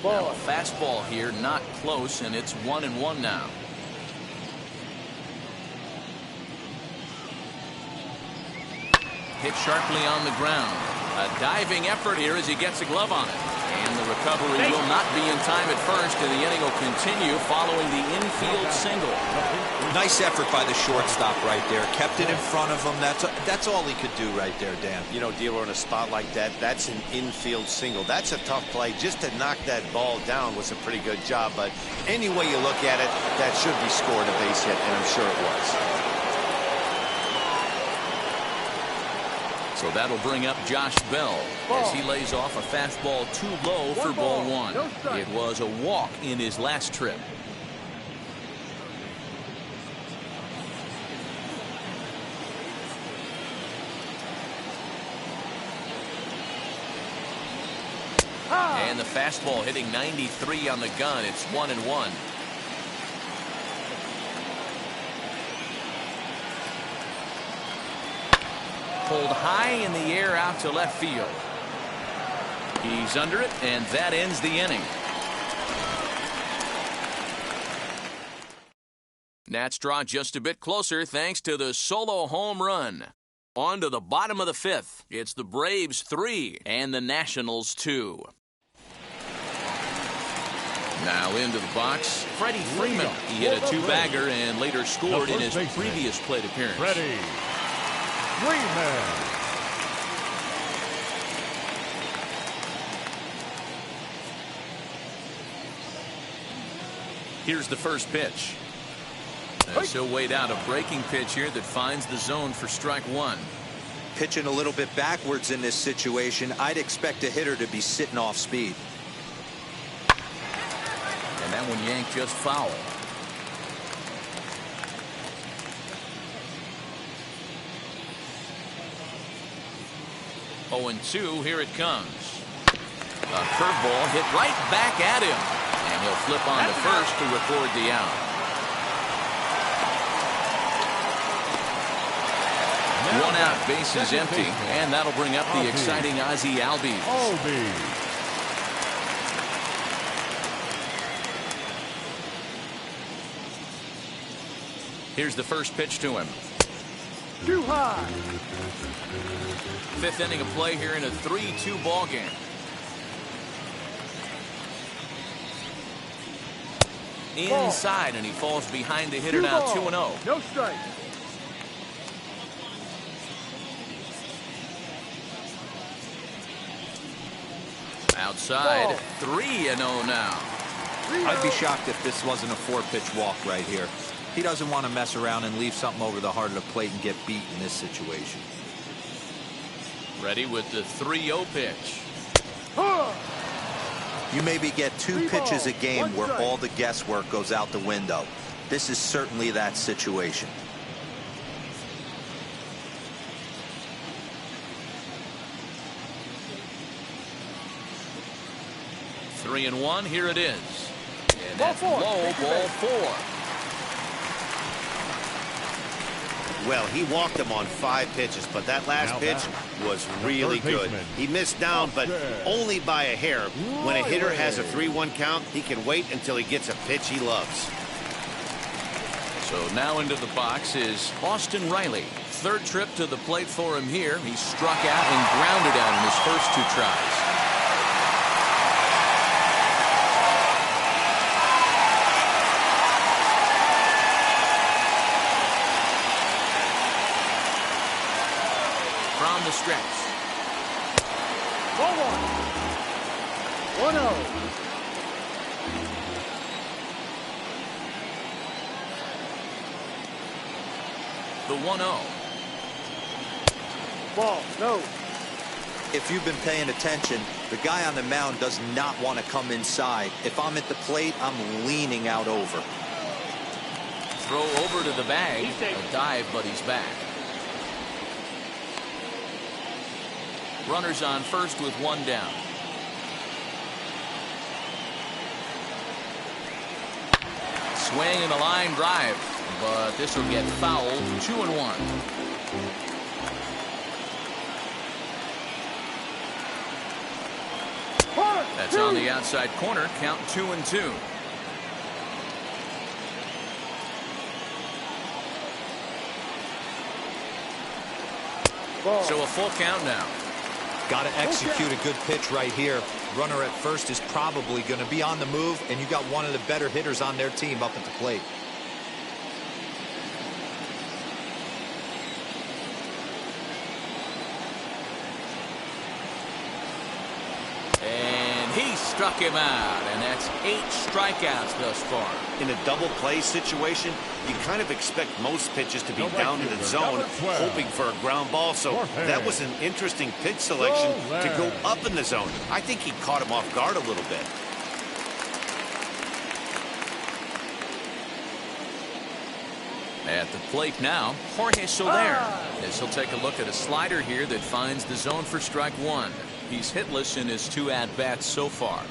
Now a fastball here, not close, and it's 1-1 now. Hit sharply on the ground. A diving effort here as he gets a glove on it. And the recovery will not be in time at first, and the inning will continue following the infield single. Nice effort by the shortstop right there. Kept it in front of him. That's all he could do right there, Dan. You know, Dealer, in a spot like that, that's an infield single. That's a tough play. Just to knock that ball down was a pretty good job. But any way you look at it, that should be scored a base hit, and I'm sure it was. So that'll bring up Josh Bell as he lays off a fastball too low for ball 1. It was a walk in his last trip. And the fastball hitting 93 on the gun. It's 1-1. Pulled high in the air out to left field. He's under it, and that ends the inning. Nats draw just a bit closer thanks to the solo home run. On to the bottom of the 5th. It's the Braves 3 and the Nationals 2. Now into the box, Freddie Freeman. He hit a 2-bagger and later scored in his previous plate appearance. Freddie Freeman. Here's the first pitch. As he'll wait out a breaking pitch here that finds the zone for strike 1. Pitching a little bit backwards in this situation, I'd expect a hitter to be sitting off speed. And that one yanked just foul. Oh, and 2, here it comes. A curveball hit right back at him. And he'll flip on to first to record the out. One out, base is empty, and that'll bring up the exciting Ozzie Albies. Here's the first pitch to him. Too high. 5th inning of play here in a 3-2 ball game. Inside, and he falls behind the hitter now 2-0. No strike. Outside, 3-0 now. I'd be shocked if this wasn't a 4-pitch walk right here. He doesn't want to mess around and leave something over the heart of the plate and get beat in this situation. Ready with the 3-0 pitch. You maybe get 2 pitches a game where all the guesswork goes out the window. This is certainly that situation. Three and 1, here it is. And that's low, ball 4. Well, he walked him on 5 pitches, but that last pitch was really good. He missed down, but only by a hair. When a hitter has a 3-1 count, he can wait until he gets a pitch he loves. So now into the box is Austin Riley. 3rd trip to the plate for him here. He struck out and grounded out in his first 2 tries. From the stretch. Ball 1. 1-0. The 1-0. Ball, no. If you've been paying attention, the guy on the mound does not want to come inside. If I'm at the plate, I'm leaning out over. Throw over to the bag. A dive, but he's back. Runners on first with one down. Swing and a line drive, but this will get fouled. 2-1. That's on the outside corner. Count 2-2. So a full count now. Got to execute a good pitch right here. Runner at first is probably going to be on the move, and you got one of the better hitters on their team up at the plate. And he struck him out, and that's 8 strikeouts thus far. In a double play situation, you kind of expect most pitches to be down in the zone, hoping for a ground ball. So that was an interesting pitch selection to go up in the zone. I think he caught him off guard a little bit. At the plate now, Jorge Soler. As he'll take a look at a slider here that finds the zone for strike one. He's hitless in his 2 at-bats so far.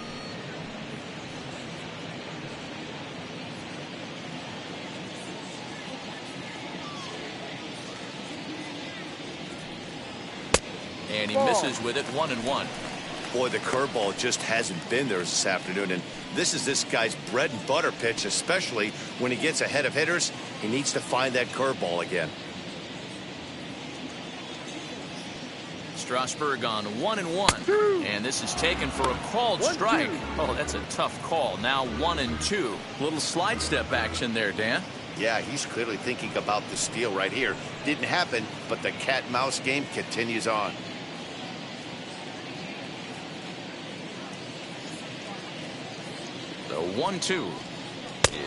And he misses with it. 1-1. Boy, the curveball just hasn't been there this afternoon, and this is this guy's bread and butter pitch, especially when he gets ahead of hitters. He needs to find that curveball again. Strasburg on 1-1, and this is taken for a called strike. Oh, that's a tough call. Now 1-2. Little slide step action there, Dan. Yeah, he's clearly thinking about the steal right here. Didn't happen, but the cat-mouse game continues on. The 1-2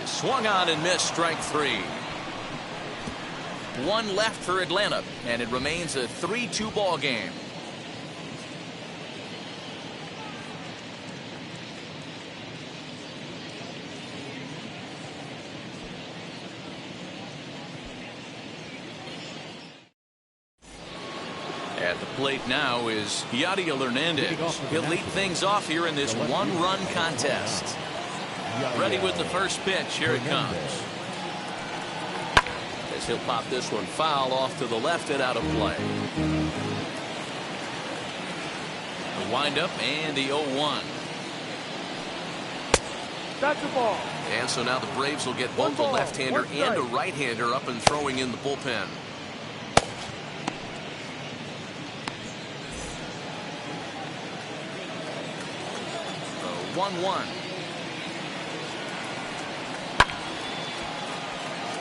is swung on and missed. Strike 3. One left for Atlanta, and it remains a 3-2 ball game. At the plate now is Yadiel Hernandez. He'll lead things off here in this one-run contest. Ready with the first pitch. Here it comes. As he'll pop this one foul off to the left and out of play. The windup and the 0-1. That's a ball. And so now the Braves will get both a left-hander and a right-hander up and throwing in the bullpen. The 1-1.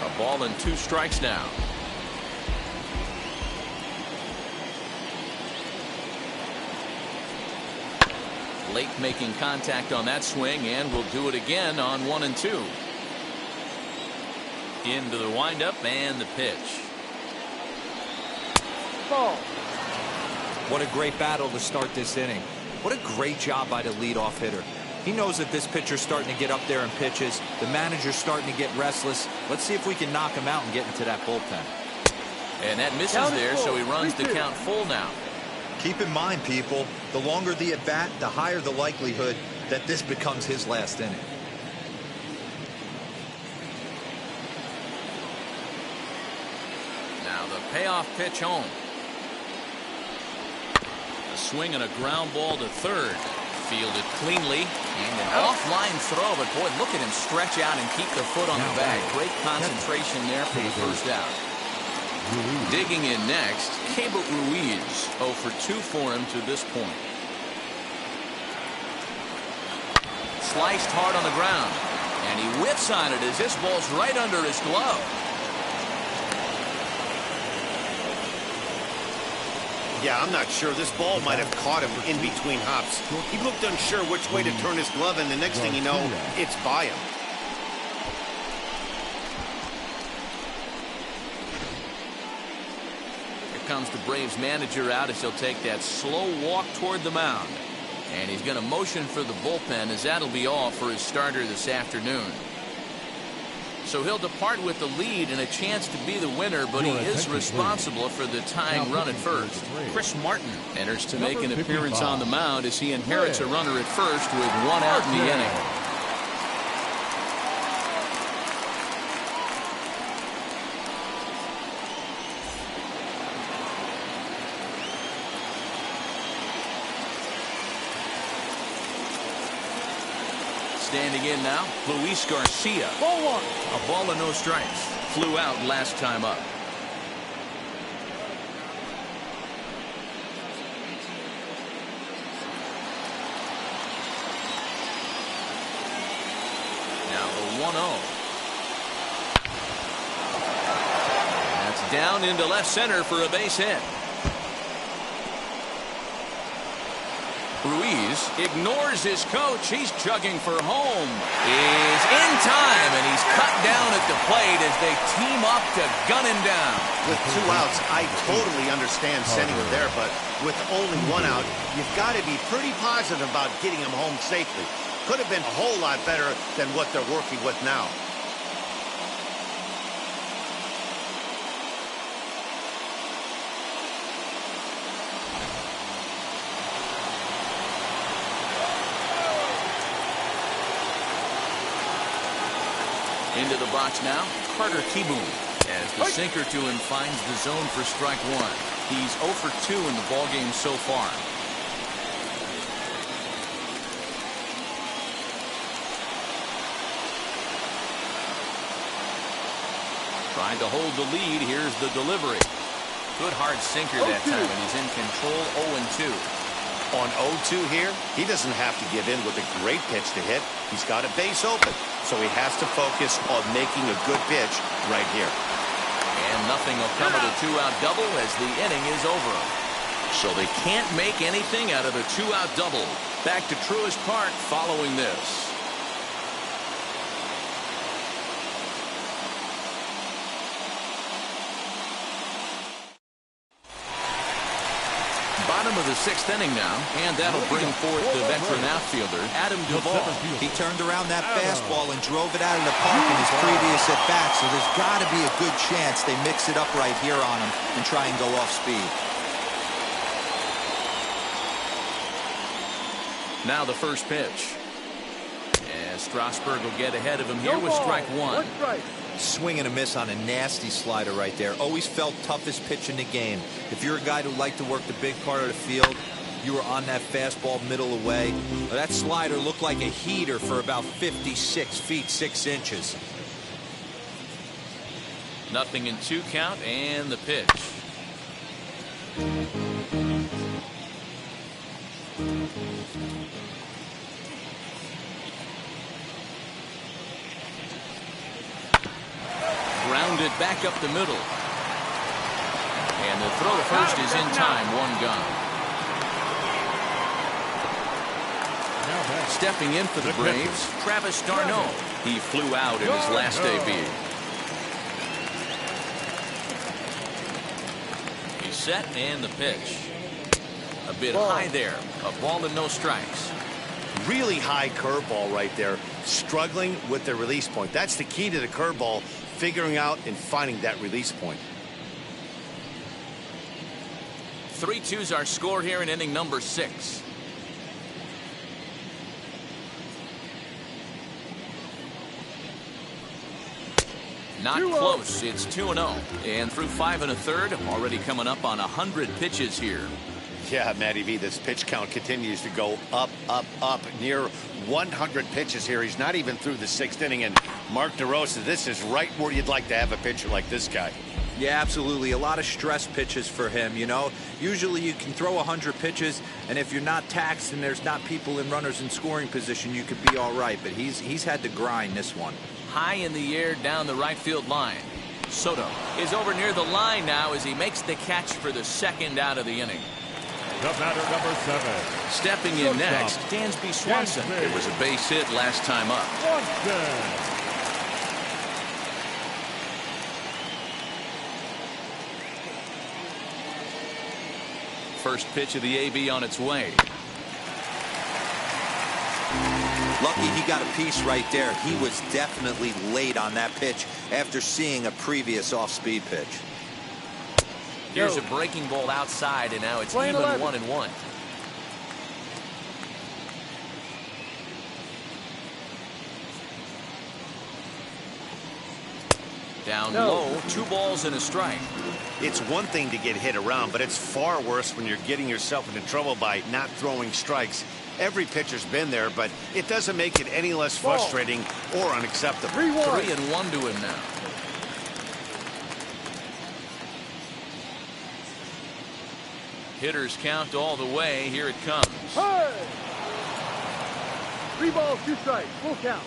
A ball and 2 strikes now. Lake making contact on that swing, and will do it again on 1-2. Into the windup and the pitch. Ball. What a great battle to start this inning. What a great job by the leadoff hitter. He knows that this pitcher's starting to get up there in pitches. The manager's starting to get restless. Let's see if we can knock him out and get into that bullpen. And that misses there, so he runs the count full now. Keep in mind, people, the longer the at-bat, the higher the likelihood that this becomes his last inning. Now the payoff pitch home. A swing and a ground ball to third. Fielded cleanly, and an offline throw, but boy, look at him stretch out and keep the foot on the bag. Great concentration there for the first out. Digging in next, Keibert Ruiz. 0 for 2 for him to this point. Sliced hard on the ground, and he whiffs on it as this ball's right under his glove. Yeah, I'm not sure. This ball might have caught him in between hops. He looked unsure which way to turn his glove, and the next thing you know, it's by him. Here comes the Braves manager out as he'll take that slow walk toward the mound. And he's going to motion for the bullpen, as that'll be all for his starter this afternoon. So he'll depart with the lead and a chance to be the winner, but he is responsible for the tying run at first. Chris Martin enters to make an appearance on the mound as he inherits a runner at first with one out in the inning. Standing in now, Luis Garcia. Ball one. A ball and no strikes. Flew out last time up. Now the 1-0. That's down into left center for a base hit. Ruiz ignores his coach. He's chugging for home. Is in time, and he's cut down at the plate as they team up to gun him down. With 2 outs, I totally understand sending him there, but with only 1 out, you've got to be pretty positive about getting him home safely. Could have been a whole lot better than what they're working with now. Into the box now, Carter Kieboom. As the sinker to him finds the zone for strike one. He's 0 for 2 in the ballgame so far. Trying to hold the lead. Here's the delivery. Good hard sinker that time, and he's in control 0-2. On 0-2 here, he doesn't have to give in with a great pitch to hit. He's got a base open, so he has to focus on making a good pitch right here. And nothing will come of the 2-out double as the inning is over. So they can't make anything out of the 2-out double. Back to Truist Park following this. Bottom of the 6th inning now, and that'll bring forth the veteran outfielder, Adam Duvall. He turned around that fastball and drove it out of the park in his previous at-bat, so there's got to be a good chance they mix it up right here on him and try and go off speed. Now the first pitch. And Strasburg will get ahead of him here with strike one. Swing and a miss on a nasty slider right there. Always felt toughest pitch in the game. If you're a guy who liked to work the big part of the field, you were on that fastball middle away. That slider looked like a heater for about 56 feet 6 inches. Nothing in 2 count, and the pitch. Grounded back up the middle. And the throw to first is in time. 1 gone. Stepping in for the Braves, Travis d'Arnaud. He flew out in his last debut. He's set, and the pitch. A bit high there. A ball and no strikes. Really high curveball right there. Struggling with the release point. That's the key to the curveball. Figuring out and finding that release point. 3-2's our score here in inning number 6. Not close. It's 2-0. And through 5 1/3, already coming up on 100 pitches here. Yeah, Matty V, this pitch count continues to go up, up, up. Near 100 pitches here. He's not even through the 6th inning. And Mark DeRosa, this is right where you'd like to have a pitcher like this guy. Yeah, absolutely. A lot of stress pitches for him, you know. Usually you can throw 100 pitches, and if you're not taxed and there's not people in runners in scoring position, you could be all right. But he's had to grind this one. High in the air down the right field line. Soto is over near the line now as he makes the catch for the 2nd out of the inning. The batter, number 7. Stepping in next, Dansby Swanson. It was a base hit last time up. First pitch of the AB on its way. Lucky he got a piece right there. He was definitely late on that pitch after seeing a previous off-speed pitch. Here's a breaking ball outside, and now it's even 1-1. Down low, 2 balls and a strike. It's one thing to get hit around, but it's far worse when you're getting yourself into trouble by not throwing strikes. Every pitcher's been there, but it doesn't make it any less frustrating or unacceptable. 3-1 to him now. Hitters count all the way. Here it comes. Hey! 3 balls, 2 strikes. Full count.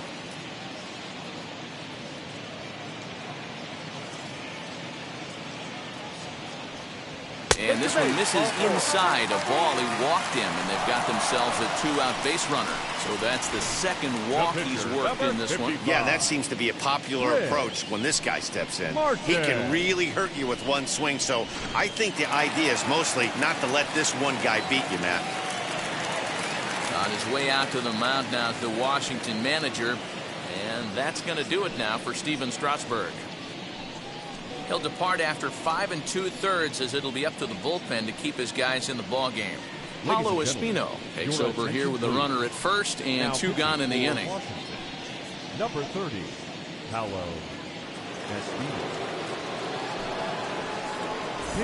And this one misses inside a ball. He walked him, and they've got themselves a 2-out base runner. So that's the second walk he's worked in this one. Yeah, that seems to be a popular approach when this guy steps in. He can really hurt you with one swing, so I think the idea is mostly not to let this one guy beat you, Matt. On his way out to the mound now is the Washington manager, and that's going to do it now for Steven Strasburg. He'll depart after 5 2/3 as it'll be up to the bullpen to keep his guys in the ball game. Paulo Espino takes over here with a runner at first and 2 gone in the inning. Number 30, Paulo Espino.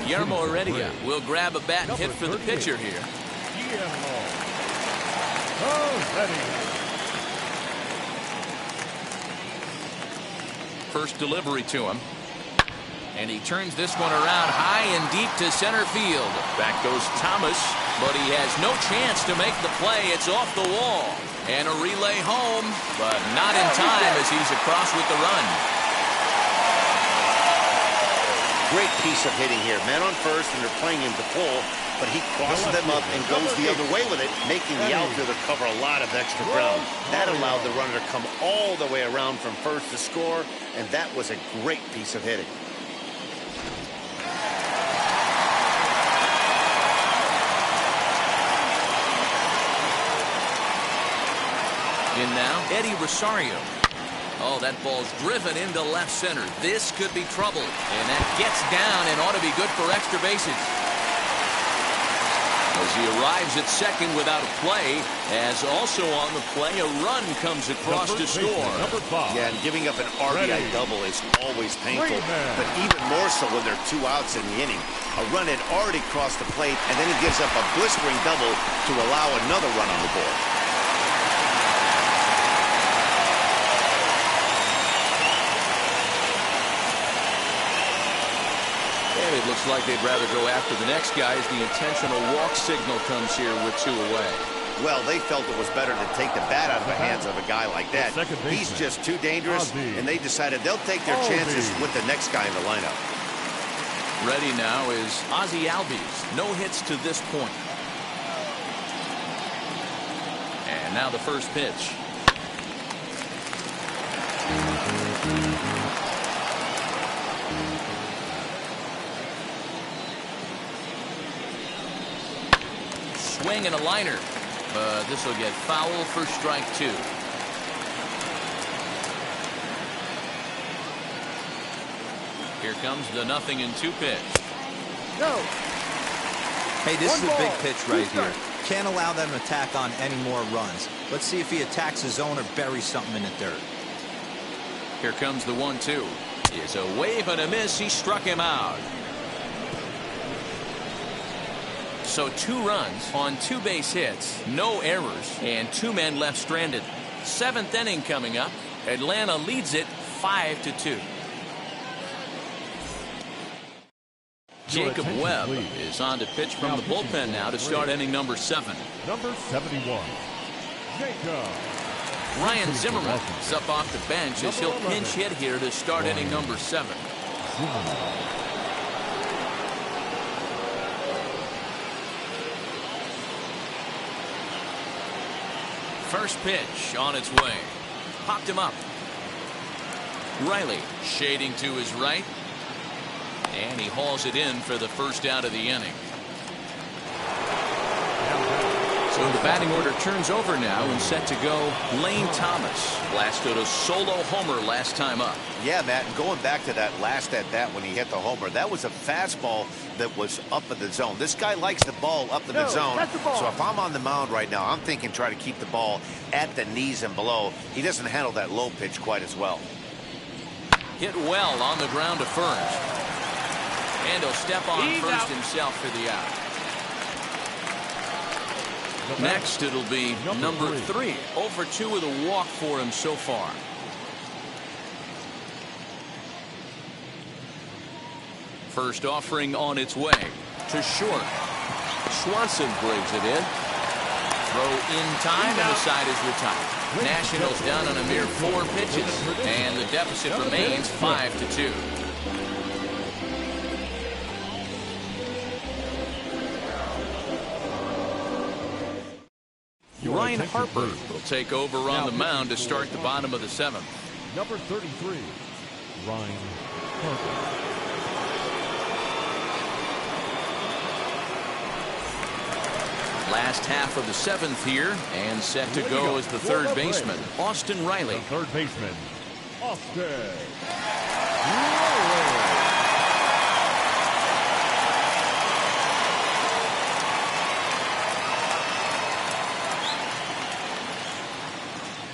Guillermo Heredia will grab a bat and hit for the pitcher here. First delivery to him. And he turns this one around high and deep to center field. Back goes Thomas, but he has no chance to make the play. It's off the wall. And a relay home, but not in time as he's across with the run. Great piece of hitting here. Man on first, and they're playing him to pull, but he crosses them up and goes the other way with it, making the outfielder cover a lot of extra ground. That allowed the runner to come all the way around from first to score, and that was a great piece of hitting. In now, Eddie Rosario. Oh, that ball's driven into left center. This could be trouble. And that gets down and ought to be good for extra bases. As he arrives at second without a play, as also on the play, a run comes across to score. Number 5. Yeah, and giving up an RBI double is always painful, but even more so when there are 2 outs in the inning. A run had already crossed the plate, and then he gives up a blistering double to allow another run on the board. And it looks like they'd rather go after the next guy as the intentional walk signal comes here with 2 away. Well, they felt it was better to take the bat out of the hands of a guy like that. He's just too dangerous, and they decided they'll take their chances with the next guy in the lineup. Ready now is Ozzie Albies. No hits to this point. And now the first pitch. Swing and a liner, but this will get foul for strike 2. Here comes the 0-2 pitch. No. Hey, this is a big pitch right here. Can't allow them to tack on any more runs. Let's see if he attacks his zone or buries something in the dirt. Here comes the 1-2. It's a wave and a miss. He struck him out. So 2 runs on 2 base hits, no errors, and 2 men left stranded. 7th inning coming up. Atlanta leads it 5-2. Jacob Webb is on to pitch from the bullpen now to start inning number 7. Number 71, Jacob. Ryan Zimmerman is up off the bench as he'll pinch hit here to start inning number 7. First pitch on its way. Popped him up. Riley shading to his right. And he hauls it in for the first out of the inning. So the batting order turns over now and set to go. Lane Thomas blasted a solo homer last time up. Yeah, Matt, and going back to that last at bat when he hit the homer, that was a fastball that was up in the zone. This guy likes the ball up in the zone. So if I'm on the mound right now, I'm thinking try to keep the ball at the knees and below. He doesn't handle that low pitch quite as well. Hit well on the ground to first. And he'll step on first himself for the out. Next, it'll be number 3. 0 for 2 with a walk for him so far. First offering on its way to short. Swanson brings it in. Throw in time, and the side is retired. Nationals down on a mere 4 pitches, and the deficit remains 5-2. Ryan Harper will take over on the mound to start the bottom of the 7th. Number 33, Ryan Harper. Last half of the 7th here, and set to go as the third baseman, Austin Riley. Third baseman, Austin Riley.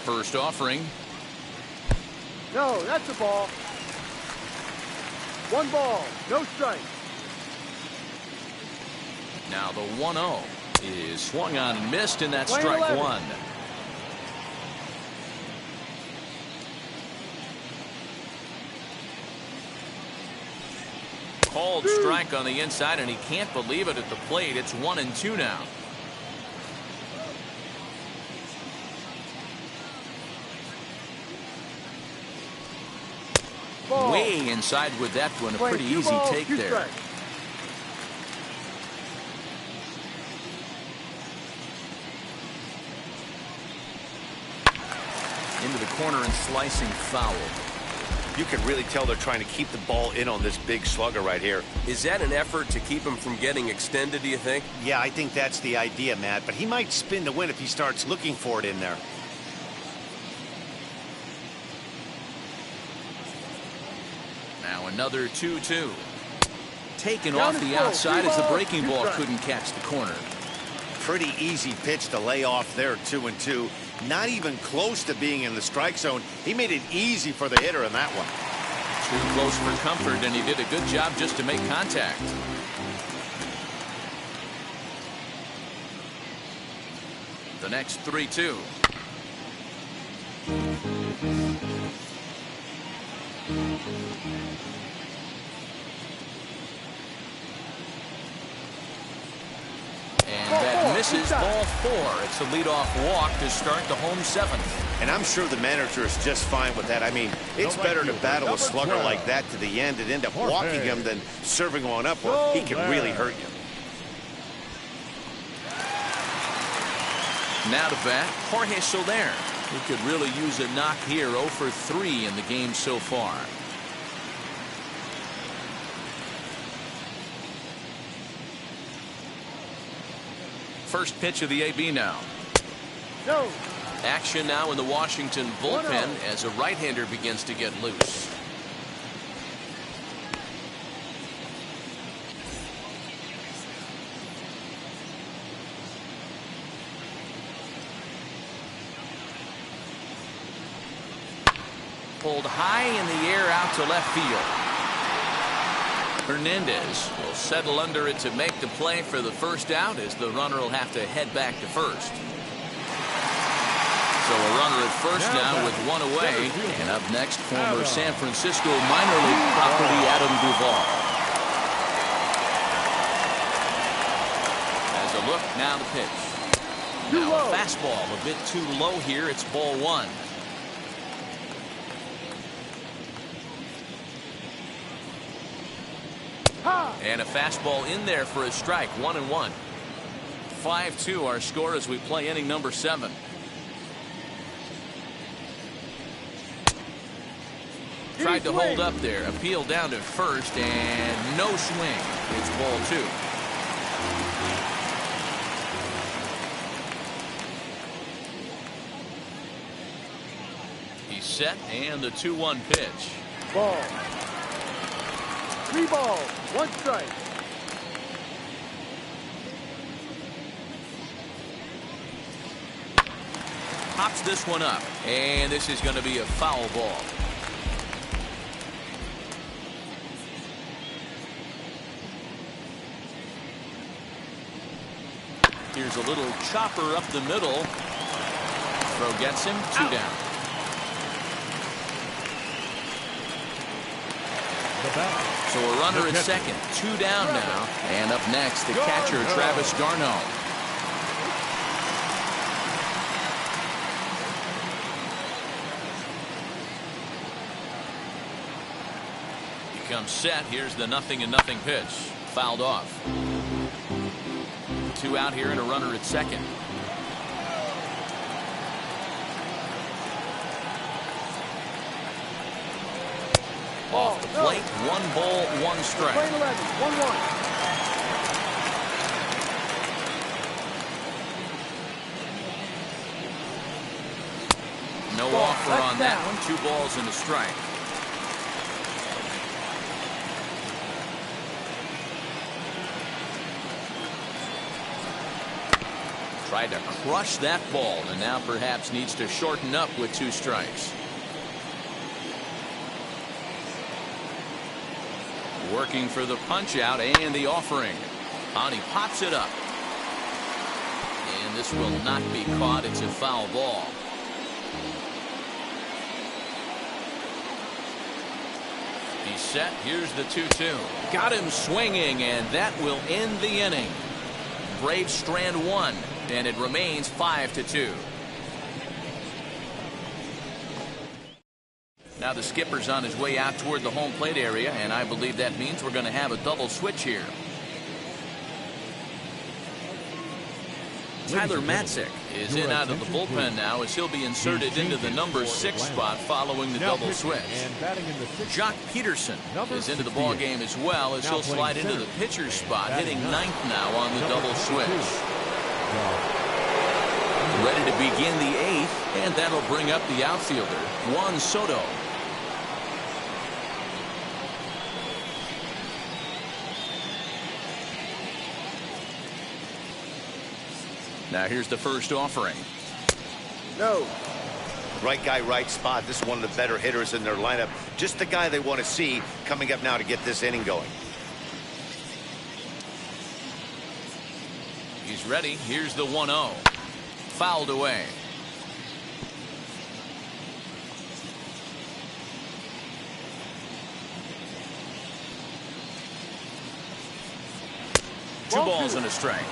First offering. No, that's a ball. 1 ball, no strike. Now the 1-0 is swung on and missed, and that's Line strike 11. 1. Called strike on the inside, and he can't believe it at the plate. It's 1-2 now. Ball. Way inside with that one. A pretty easy take there. Strikes. Into the corner and slicing foul. You can really tell they're trying to keep the ball in on this big slugger right here. Is that an effort to keep him from getting extended, do you think? Yeah, I think that's the idea, Matt. But he might spin to win if he starts looking for it in there. Now another 2-2. Taken off the outside as the breaking ball couldn't catch the corner. Pretty easy pitch to lay off there, 2-2. Not even close to being in the strike zone. He made it easy for the hitter in that one. Too close for comfort, and he did a good job just to make contact. The next 3-2. And that misses, ball 4. It's a leadoff walk to start the home 7th. And I'm sure the manager is just fine with that. I mean, it's better to battle a slugger like that to the end and end up walking him than serving one up where he can really hurt you. Now to bat, Jorge Soler, who could really use a knock here. 0 for 3 in the game so far. First pitch of the AB now. No. Action now in the Washington bullpen as a right-hander begins to get loose. Pulled high in the air out to left field. Hernandez will settle under it to make the play for the first out, as the runner will have to head back to first. So a runner at first now with 1 away. And up next, former San Francisco minor league property Adam Duvall. As a look, now the pitch. Now a fastball a bit too low here. It's ball 1. And a fastball in there for a strike. 1-1. 5-2 our score as we play inning number 7. Tried to hold up there. Appeal down to first, and no swing. It's ball 2. He's set, and the 2-1 pitch. Ball. 3 balls, 1 strike. Pops this one up, and this is going to be a foul ball. Here's a little chopper up the middle. Throw gets him, 2 down. So a runner at second, 2 down now. And up next, the catcher, Travis d'Arnaud. He comes set. Here's the 0-0 pitch. Fouled off. 2 out here and a runner at second. Off the plate, 1 ball, 1 strike. Plane 11, 1-1. No offer on that one. 2 balls and a strike. Tried to crush that ball and now perhaps needs to shorten up with 2 strikes. Working for the punch out and the offering. And he pops it up. And this will not be caught. It's a foul ball. He's set. Here's the 2-2. Got him swinging, and that will end the inning. Braves strand 1, and it remains 5-2. Now the skipper's on his way out toward the home plate area, and I believe that means we're going to have a double switch here. Tyler Matzik is in out of the bullpen now as he'll be inserted into the number 6 spot following the double switch. Jock Peterson is into the ball game as well as he'll slide into the pitcher's spot, hitting 9th now on the double switch. Ready to begin the 8th, and that'll bring up the outfielder, Juan Soto. Now here's the first offering. No. Right guy, right spot. This is one of the better hitters in their lineup. Just the guy they want to see coming up now to get this inning going. He's ready. Here's the 1-0. Fouled away. Two balls and a strike.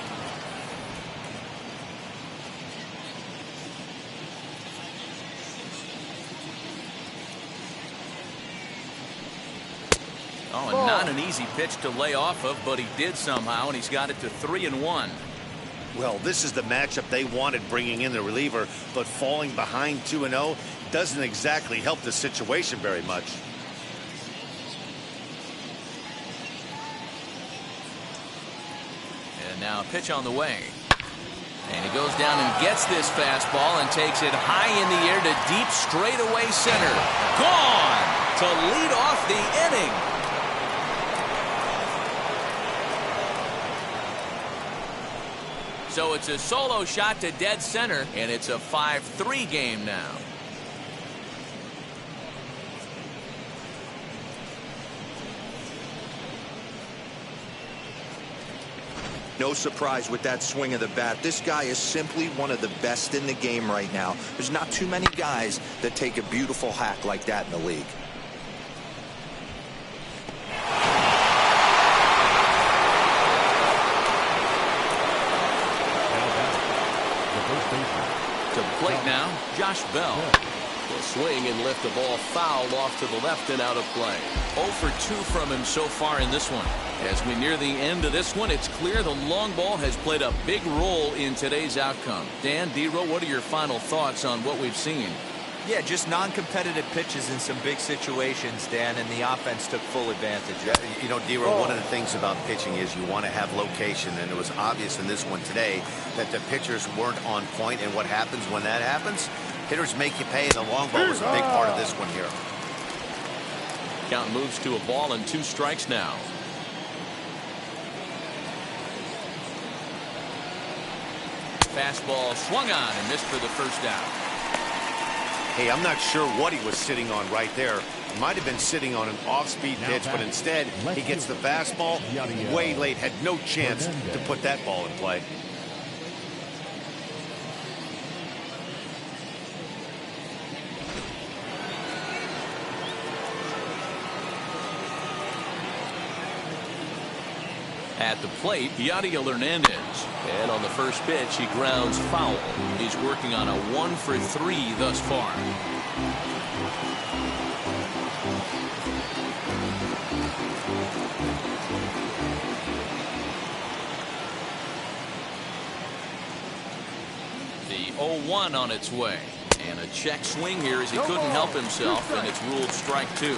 Oh, and not an easy pitch to lay off of, but he did somehow, and he's got it to 3-1. Well, this is the matchup they wanted, bringing in the reliever, but falling behind 2-0 doesn't exactly help the situation very much. And now a pitch on the way. And he goes down and gets this fastball and takes it high in the air to deep straightaway center. Gone to lead off the inning. So it's a solo shot to dead center, and it's a 5-3 game now. No surprise with that swing of the bat. This guy is simply one of the best in the game right now. There's not too many guys that take a beautiful hack like that in the league. To the plate now, Josh Bell. Will swing and lift the ball foul off to the left and out of play. 0 for 2 from him so far in this one. As we near the end of this one, it's clear the long ball has played a big role in today's outcome. Dan, D-Row, what are your final thoughts on what we've seen? Yeah, just non-competitive pitches in some big situations, Dan, and the offense took full advantage. You know, D-Row, one of the things about pitching is you want to have location, and it was obvious in this one today that the pitchers weren't on point, and what happens when that happens? Hitters make you pay. The long ball was a big part of this one here. Count moves to a ball and 2 strikes now. Fastball swung on and missed for the first out. Hey, I'm not sure what he was sitting on right there. He might have been sitting on an off-speed pitch, but instead he gets the fastball way late. Had no chance to put that ball in play. At the plate, Yadiel Hernandez. And on the first pitch, he grounds foul. He's working on a 1 for 3 thus far. The 0-1 on its way. And a check swing here as he couldn't help himself, and it's ruled strike 2.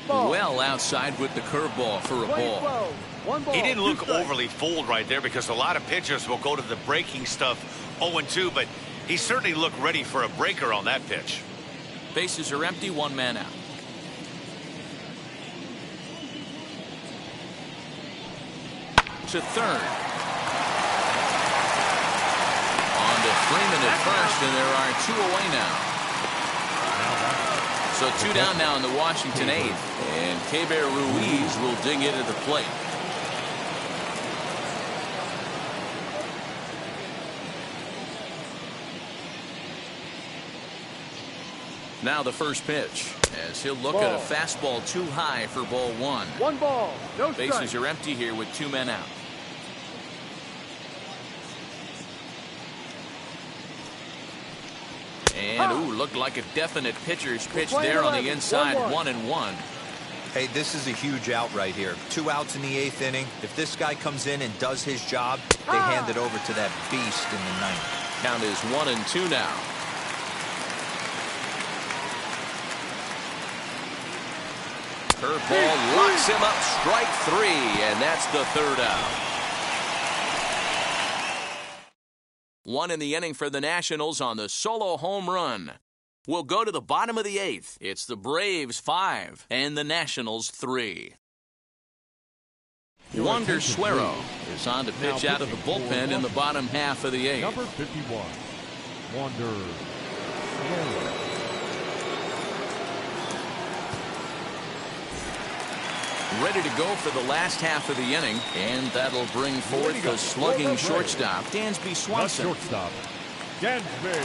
Well outside with the curveball for a ball. He didn't look overly fooled right there because a lot of pitchers will go to the breaking stuff 0-2, but he certainly looked ready for a breaker on that pitch. Bases are empty, 1 man out. To third. On to Freeman at first, and there are 2 away now. So 2 down now in the Washington 8th, and Keber Ruiz will dig into the plate. Now the first pitch, as he'll look at a fastball too high for ball 1. 1 ball, no strike. Bases are empty here with 2 men out. And, ooh, looked like a definite pitcher's pitch there on the inside, 1-1. Hey, this is a huge out right here. 2 outs in the 8th inning. If this guy comes in and does his job, they hand it over to that beast in the 9th. Count is 1-2 now. Curveball locks him up, strike 3, and that's the 3rd out. 1 in the inning for the Nationals on the solo home run. We'll go to the bottom of the 8th. It's the Braves 5 and the Nationals 3. Wander Suero is on to pitch out of the bullpen in the bottom half of the 8th. Number 51, Wander Suero. Ready to go for the last half of the inning, and that'll bring forth the slugging shortstop, Dansby Swanson. Shortstop, Dansby.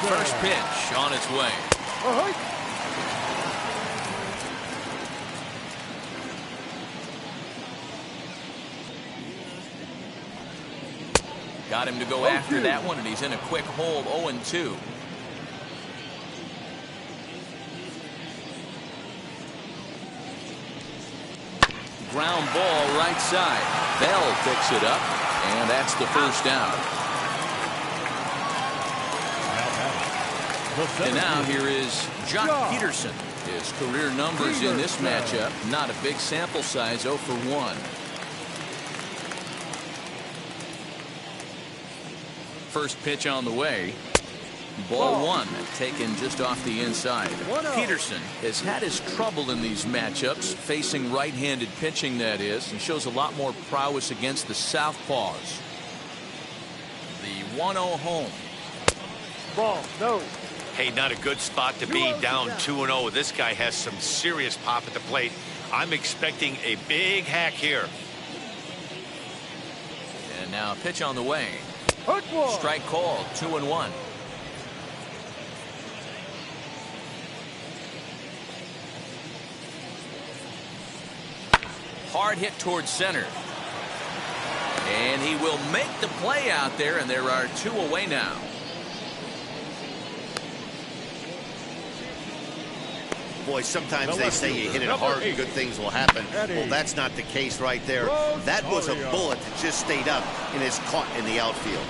First pitch on its way. Got him to go after that one, and he's in a quick hold, 0-2. Ground ball right side. Bell picks it up, and that's the first down. And now here is Jock Peterson. His career numbers in this matchup, not a big sample size, 0 for 1. First pitch on the way. Ball 1, taken just off the inside. Peterson has had his trouble in these matchups, facing right-handed pitching, that is, and shows a lot more prowess against the southpaws. The 1-0 home. Ball, no. Hey, not a good spot to be, down 2-0. This guy has some serious pop at the plate. I'm expecting a big hack here. And now a pitch on the way. Strike called, 2-1. Hard hit towards center. And he will make the play out there, and there are 2 away now. Boy, sometimes they say you hit it hard and good things will happen. Well, that's not the case right there. That was a bullet that just stayed up and is caught in the outfield.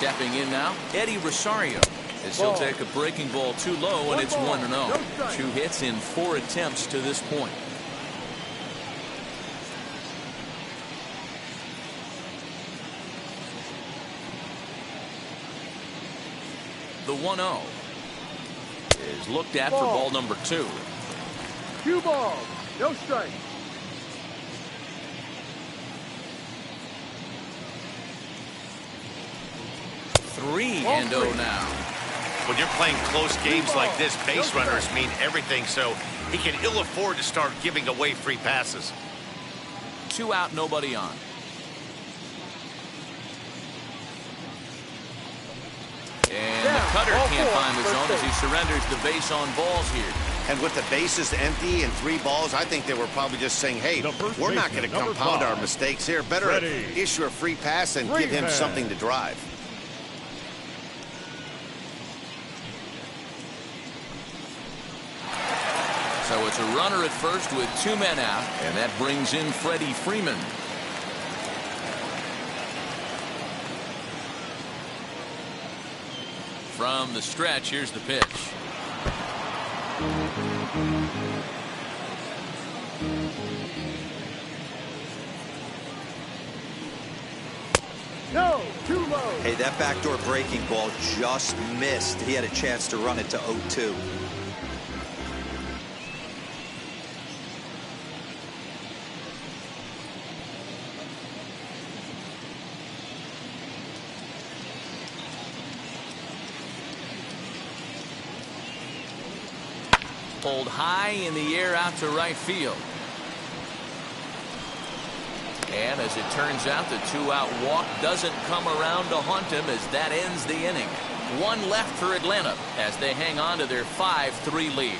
Stepping in now, Eddie Rosario, as he'll take a breaking ball too low, and it's 1-0. 2 hits in 4 attempts to this point. The 1-0 is looked at for ball number 2. 2 balls, no strike. Three and 0 now. When you're playing close games like this, base runners mean everything, so he can ill afford to start giving away free passes. 2 out, nobody on. And the cutter can't find the zone as he surrenders the base on balls here. And with the bases empty and 3 balls, I think they were probably just saying, hey, we're not going to compound our mistakes here. Better issue a free pass and give him something to drive. So it's a runner at first with 2 men out, and that brings in Freddie Freeman. From the stretch, here's the pitch. No, too low. Hey, that backdoor breaking ball just missed. He had a chance to run it to 0-2. Pulled high in the air out to right field. And as it turns out, the 2-out walk doesn't come around to haunt him as that ends the inning. 1 left for Atlanta as they hang on to their 5-3 lead.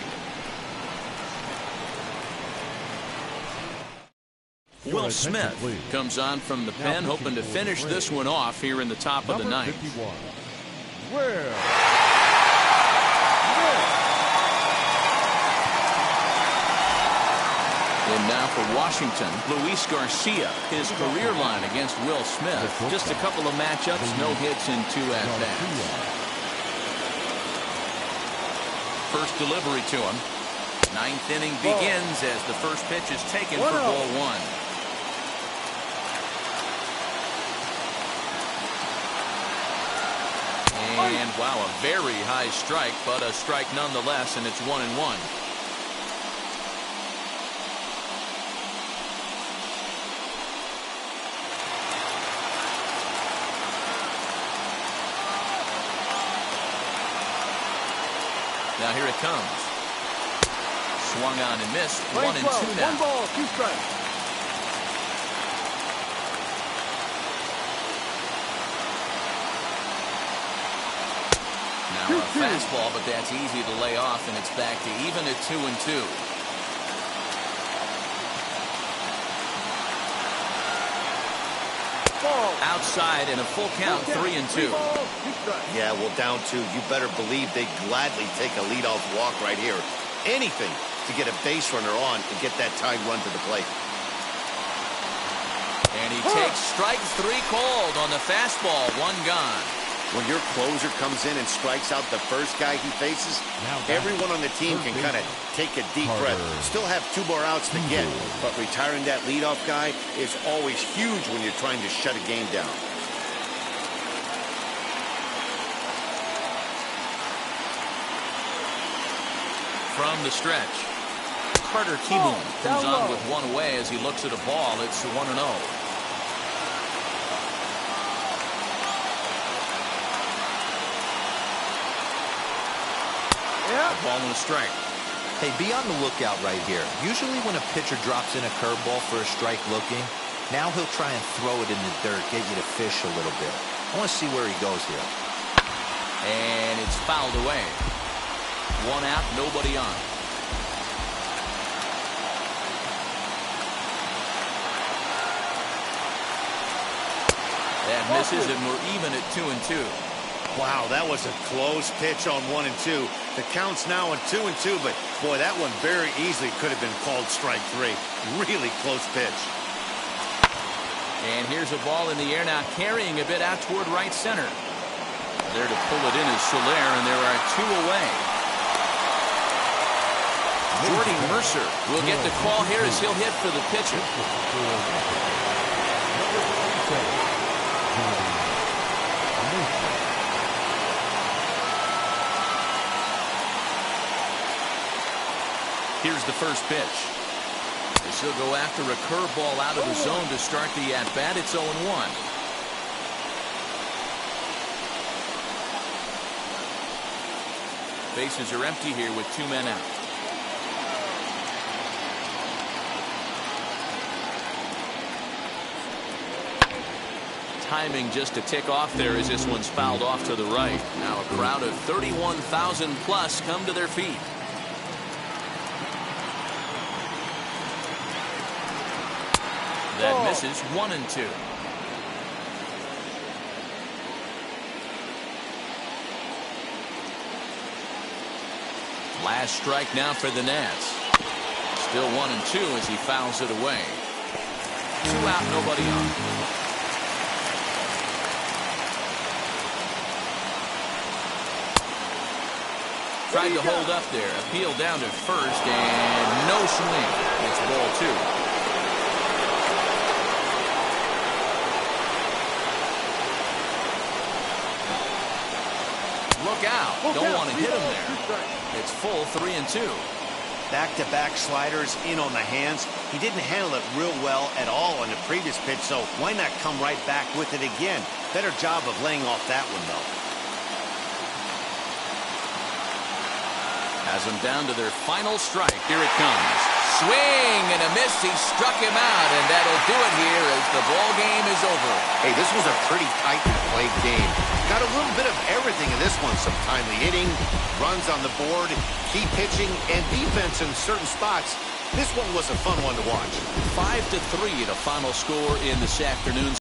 Will Smith comes on from the pen, hoping to finish this one off here in the top of the 9th. And now for Washington, Luis Garcia, his career line against Will Smith. Just a couple of matchups, no hits in 2 at-bats. First delivery to him. 9th inning begins as the first pitch is taken for ball 1. And wow, a very high strike, but a strike nonetheless, and it's 1-1. Now here it comes. Swung on and missed. 1-2 now. 1 ball, 2 strikes. Now a fastball, but that's easy to lay off, and it's back to even at 2-2. Outside in a full count, 3-2. Yeah, well, down 2. You better believe they'd gladly take a leadoff walk right here. Anything to get a base runner on and get that tying run to the plate. And he takes strike 3 called on the fastball. 1 gone. When your closer comes in and strikes out the first guy he faces, everyone on the team can kind of take a deep breath. Still have 2 more outs to get, but retiring that leadoff guy is always huge when you're trying to shut a game down. From the stretch, Carter Kieboom comes on with 1 away as he looks at a ball. It's 1-0. A ball and a strike. Hey, be on the lookout right here. Usually when a pitcher drops in a curveball for a strike looking, now he'll try and throw it in the dirt, get you to fish a little bit. I want to see where he goes here. And it's fouled away. 1 out, nobody on. That misses, and we're even at 2-2. Wow, that was a close pitch on 1-2. The count's now on 2-2, but boy, that one very easily could have been called strike 3. Really close pitch. And here's a ball in the air now, carrying a bit out toward right center. There to pull it in is Soler, and there are 2 away. Jordy Mercer will get the call here as he'll hit for the pitcher. Here's the first pitch. As he'll go after a curveball out of the zone to start the at-bat. It's 0-1. Bases are empty here with 2 men out. Timing just to tick off there as this one's fouled off to the right. Now a crowd of 31,000 plus come to their feet. That misses. 1-2. Last strike now for the Nats. Still 1-2 as he fouls it away. 2 out, nobody on. Tried to hold up there. Appeal down to first and no swing. It's ball 2. Look out. Don't want to hit him there. It's full 3-2. Back-to-back sliders in on the hands. He didn't handle it real well at all on the previous pitch, so why not come right back with it again? Better job of laying off that one, though. Has them down to their final strike. Here it comes. Swing and a miss. He struck him out, and that'll do it here as the ball game is over. Hey, this was a pretty tightly played game. Got a little bit of everything in this one. Some timely hitting, runs on the board, key pitching, and defense in certain spots. This one was a fun one to watch. 5-3 the final score in this afternoon's